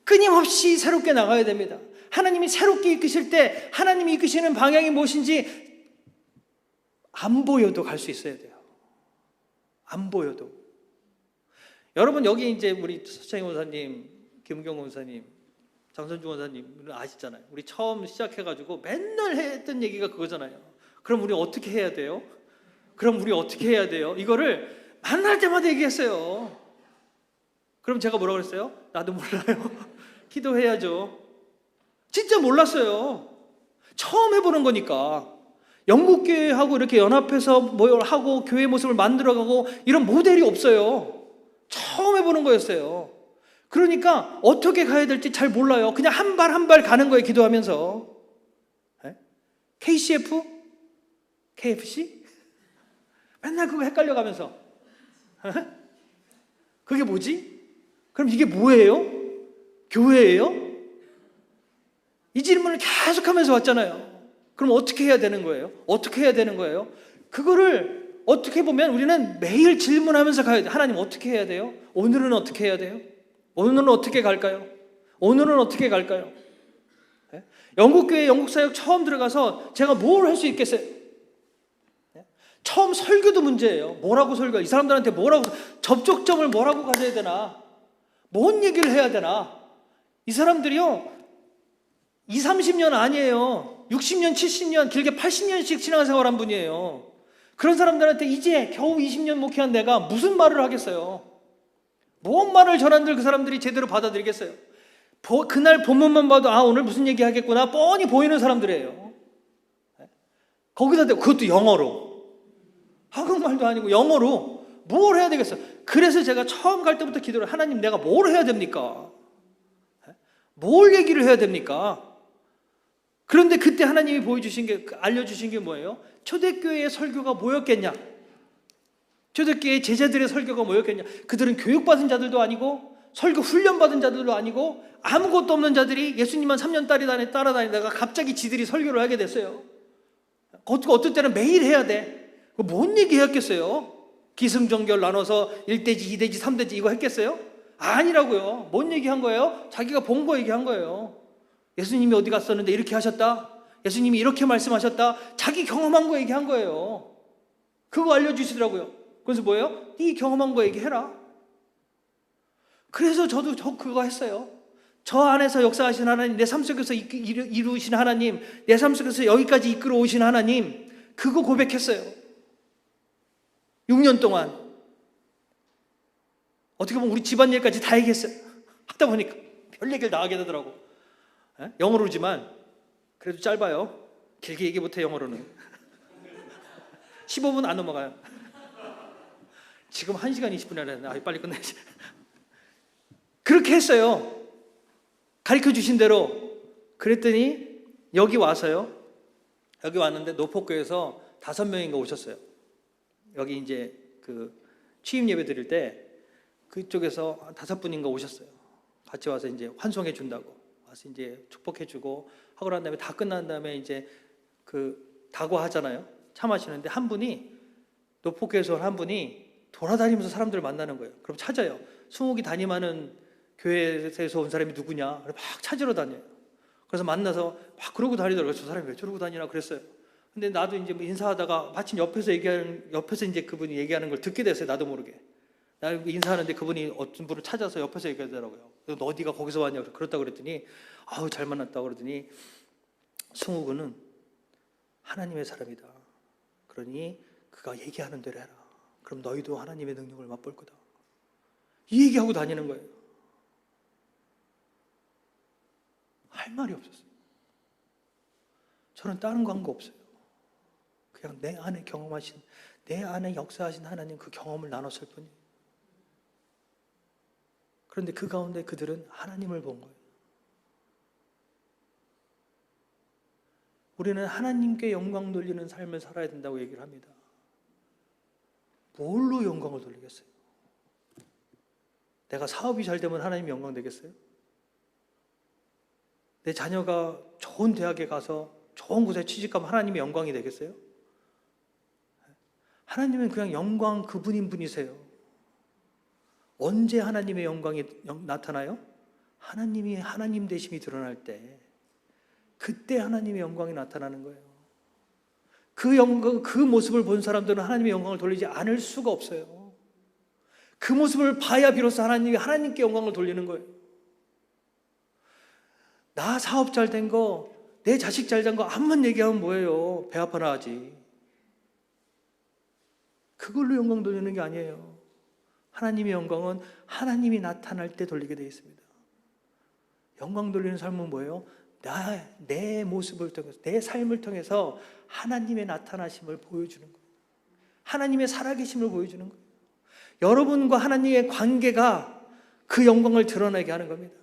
끊임없이 새롭게 나가야 됩니다. 하나님이 새롭게 이끄실 때 하나님이 이끄시는 방향이 무엇인지 안 보여도 갈 수 있어야 돼요. 안 보여도. 여러분 여기 이제 우리 서창희 원사님, 김경 원사님, 장선주 원사님 아시잖아요. 우리 처음 시작해가지고 맨날 했던 얘기가 그거잖아요. 그럼 우리 어떻게 해야 돼요? 그럼 우리 어떻게 해야 돼요? 이거를 만날 때마다 얘기했어요. 그럼 제가 뭐라고 그랬어요? 나도 몰라요. 기도해야죠. 진짜 몰랐어요. 처음 해보는 거니까. 영국교회하고 이렇게 연합해서 뭘 하고 교회 모습을 만들어가고 이런 모델이 없어요. 처음 해보는 거였어요. 그러니까 어떻게 가야 될지 잘 몰라요. 그냥 한 발 한 발 가는 거예요. 기도하면서. KCF? KFC? 맨날 그거 헷갈려가면서. 그게 뭐지? 그럼 이게 뭐예요? 교회예요? 이 질문을 계속하면서 왔잖아요. 그럼 어떻게 해야 되는 거예요? 어떻게 해야 되는 거예요? 그거를 어떻게 보면 우리는 매일 질문하면서 가야 돼요. 하나님 어떻게 해야 돼요? 오늘은 어떻게 해야 돼요? 오늘은 어떻게 갈까요? 오늘은 어떻게 갈까요? 영국교회 영국사역 처음 들어가서 제가 뭘 할 수 있겠어요? 처음 설교도 문제예요. 뭐라고 설교? 이 사람들한테 뭐라고, 접촉점을 뭐라고 가져야 되나? 뭔 얘기를 해야 되나? 이 사람들이요 20, 30년 아니에요. 60년, 70년, 길게 80년씩 신앙생활한 분이에요. 그런 사람들한테 이제 겨우 20년 목회한 내가 무슨 말을 하겠어요? 뭔 말을 전한들 그 사람들이 제대로 받아들이겠어요? 그날 본문만 봐도 아 오늘 무슨 얘기 하겠구나 뻔히 보이는 사람들이에요. 거기다 대고 그것도 영어로, 한국말도 아니고 영어로 뭘 해야 되겠어요? 그래서 제가 처음 갈 때부터 기도를, 하나님 내가 뭘 해야 됩니까? 뭘 얘기를 해야 됩니까? 그런데 그때 하나님이 보여주신 게, 알려주신 게 뭐예요? 초대교회의 설교가 뭐였겠냐? 초대교회의 제자들의 설교가 뭐였겠냐? 그들은 교육받은 자들도 아니고 설교 훈련받은 자들도 아니고 아무것도 없는 자들이 예수님만 3년 따라다니다가 갑자기 지들이 설교를 하게 됐어요. 어떤 때는 매일 해야 돼. 뭔 얘기 했겠어요? 기승전결 나눠서 1대지, 2대지, 3대지 이거 했겠어요? 아니라고요. 뭔 얘기한 거예요? 자기가 본 거 얘기한 거예요. 예수님이 어디 갔었는데 이렇게 하셨다. 예수님이 이렇게 말씀하셨다. 자기 경험한 거 얘기한 거예요. 그거 알려주시더라고요. 그래서 뭐예요? 네 경험한 거 얘기해라. 그래서 저도 그거 했어요. 저 안에서 역사하신 하나님, 내 삶 속에서 이루신 하나님, 내 삶 속에서 여기까지 이끌어 오신 하나님, 그거 고백했어요. 6년 동안. 어떻게 보면 우리 집안일까지 다 얘기했어요. 하다 보니까 별 얘기를 다 하게 되더라고. 영어로지만 그래도 짧아요. 길게 얘기 못해 영어로는. 15분 안 넘어가요. 지금 1시간 20분 안에 빨리 끝내야지. 그렇게 했어요. 가르쳐 주신 대로. 그랬더니 여기 와서요. 여기 왔는데 노포교에서 5명인가 오셨어요. 여기 이제 그 취임 예배 드릴 때 그쪽에서 5분인가 오셨어요. 같이 와서 이제 환송해 준다고. 와서 이제 축복해 주고 하고 난 다음에 다 끝난 다음에 이제 그 다과하잖아요. 차 마시는데 한 분이, 노포교에서 한 분이 돌아다니면서 사람들을 만나는 거예요. 그럼 찾아요. 수목이 담임하는 교회에서 온 사람이 누구냐? 막 찾으러 다녀요. 그래서 만나서 막 그러고 다니더라고요. 저 사람이 왜 저러고 다니나 그랬어요. 근데 나도 이제 뭐 인사하다가 마침 옆에서 이제 그분이 얘기하는 걸 듣게 됐어요. 나도 모르게. 나 인사하는데 그분이 어떤 분을 찾아서 옆에서 얘기하더라고요. 너 어디가 거기서 왔냐? 그렇다고 그랬더니 아우 잘 만났다고 그러더니 승우군은 하나님의 사람이다. 그러니 그가 얘기하는 대로 해라. 그럼 너희도 하나님의 능력을 맛볼 거다. 이 얘기하고 다니는 거예요. 할 말이 없었어요. 저는 다른 광고 없어요. 그냥 내 안에 경험하신, 내 안에 역사하신 하나님 그 경험을 나눴을 뿐이에요. 그런데 그 가운데 그들은 하나님을 본 거예요. 우리는 하나님께 영광 돌리는 삶을 살아야 된다고 얘기를 합니다. 뭘로 영광을 돌리겠어요? 내가 사업이 잘 되면 하나님 영광 되겠어요? 내 자녀가 좋은 대학에 가서 좋은 곳에 취직하면 하나님의 영광이 되겠어요? 하나님은 그냥 영광 그분인 분이세요. 언제 하나님의 영광이 나타나요? 하나님이 하나님 되심이 드러날 때, 그때 하나님의 영광이 나타나는 거예요. 그 영광, 그 모습을 본 사람들은 하나님의 영광을 돌리지 않을 수가 없어요. 그 모습을 봐야 비로소 하나님이 하나님께 영광을 돌리는 거예요. 나 사업 잘 된 거, 내 자식 잘 된 거 암만 얘기하면 뭐예요? 배 아파나 하지. 그걸로 영광 돌리는 게 아니에요. 하나님의 영광은 하나님이 나타날 때 돌리게 되어 있습니다. 영광 돌리는 삶은 뭐예요? 내 모습을 통해서, 내 삶을 통해서 하나님의 나타나심을 보여주는 거예요. 하나님의 살아계심을 보여주는 거예요. 여러분과 하나님의 관계가 그 영광을 드러내게 하는 겁니다.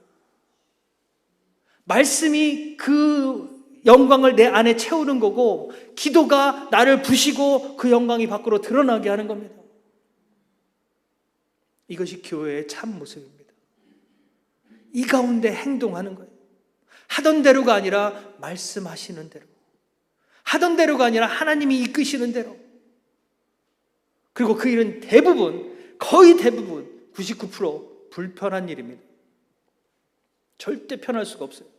말씀이 그 영광을 내 안에 채우는 거고, 기도가 나를 부시고 그 영광이 밖으로 드러나게 하는 겁니다. 이것이 교회의 참 모습입니다. 이 가운데 행동하는 거예요. 하던 대로가 아니라 말씀하시는 대로, 하던 대로가 아니라 하나님이 이끄시는 대로. 그리고 그 일은 대부분, 거의 대부분 99% 불편한 일입니다. 절대 편할 수가 없어요.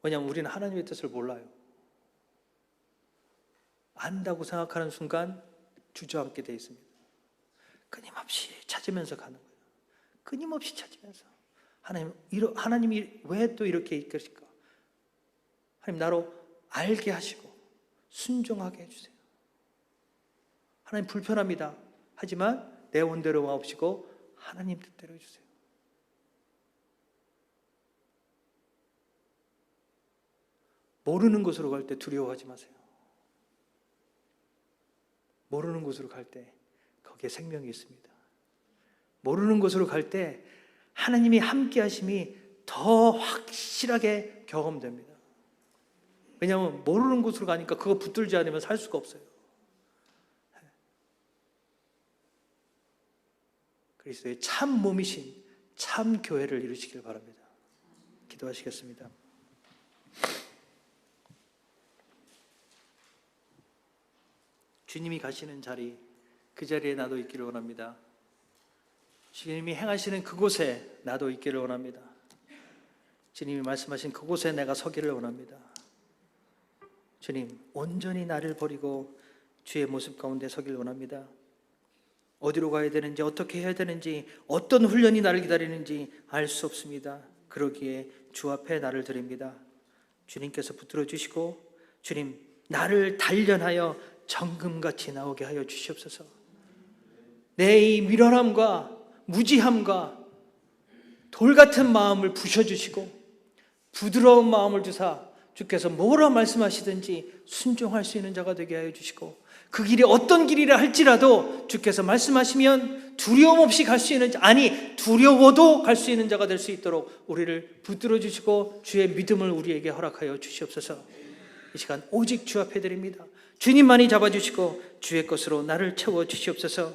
왜냐하면 우리는 하나님의 뜻을 몰라요. 안다고 생각하는 순간 주저앉게 되어 있습니다. 끊임없이 찾으면서 가는 거예요. 끊임없이 찾으면서 하나님이 왜 또 이렇게 이끄실까? 하나님 나로 알게 하시고 순종하게 해주세요. 하나님 불편합니다. 하지만 내 원대로 마옵시고 하나님 뜻대로 해주세요. 모르는 곳으로 갈 때 두려워하지 마세요. 모르는 곳으로 갈 때 거기에 생명이 있습니다. 모르는 곳으로 갈 때 하나님이 함께 하심이 더 확실하게 경험됩니다. 왜냐하면 모르는 곳으로 가니까 그거 붙들지 않으면 살 수가 없어요. 그리스도의 참 몸이신 참 교회를 이루시길 바랍니다. 기도하시겠습니다. 주님이 가시는 자리, 그 자리에 나도 있기를 원합니다. 주님이 행하시는 그곳에 나도 있기를 원합니다. 주님이 말씀하신 그곳에 내가 서기를 원합니다. 주님, 온전히 나를 버리고 주의 모습 가운데 서기를 원합니다. 어디로 가야 되는지, 어떻게 해야 되는지, 어떤 훈련이 나를 기다리는지 알 수 없습니다. 그러기에 주 앞에 나를 드립니다. 주님께서 붙들어 주시고, 주님, 나를 단련하여 정금같이 나오게 하여 주시옵소서. 내 이 미련함과 무지함과 돌같은 마음을 부셔주시고 부드러운 마음을 주사 주께서 뭐라 말씀하시든지 순종할 수 있는 자가 되게 하여 주시고, 그 길이 어떤 길이라 할지라도 주께서 말씀하시면 두려움 없이 갈 수 있는 자, 아니 두려워도 갈 수 있는 자가 될 수 있도록 우리를 붙들어 주시고 주의 믿음을 우리에게 허락하여 주시옵소서. 이 시간 오직 주 앞에 드립니다. 주님만이 잡아주시고 주의 것으로 나를 채워 주시옵소서.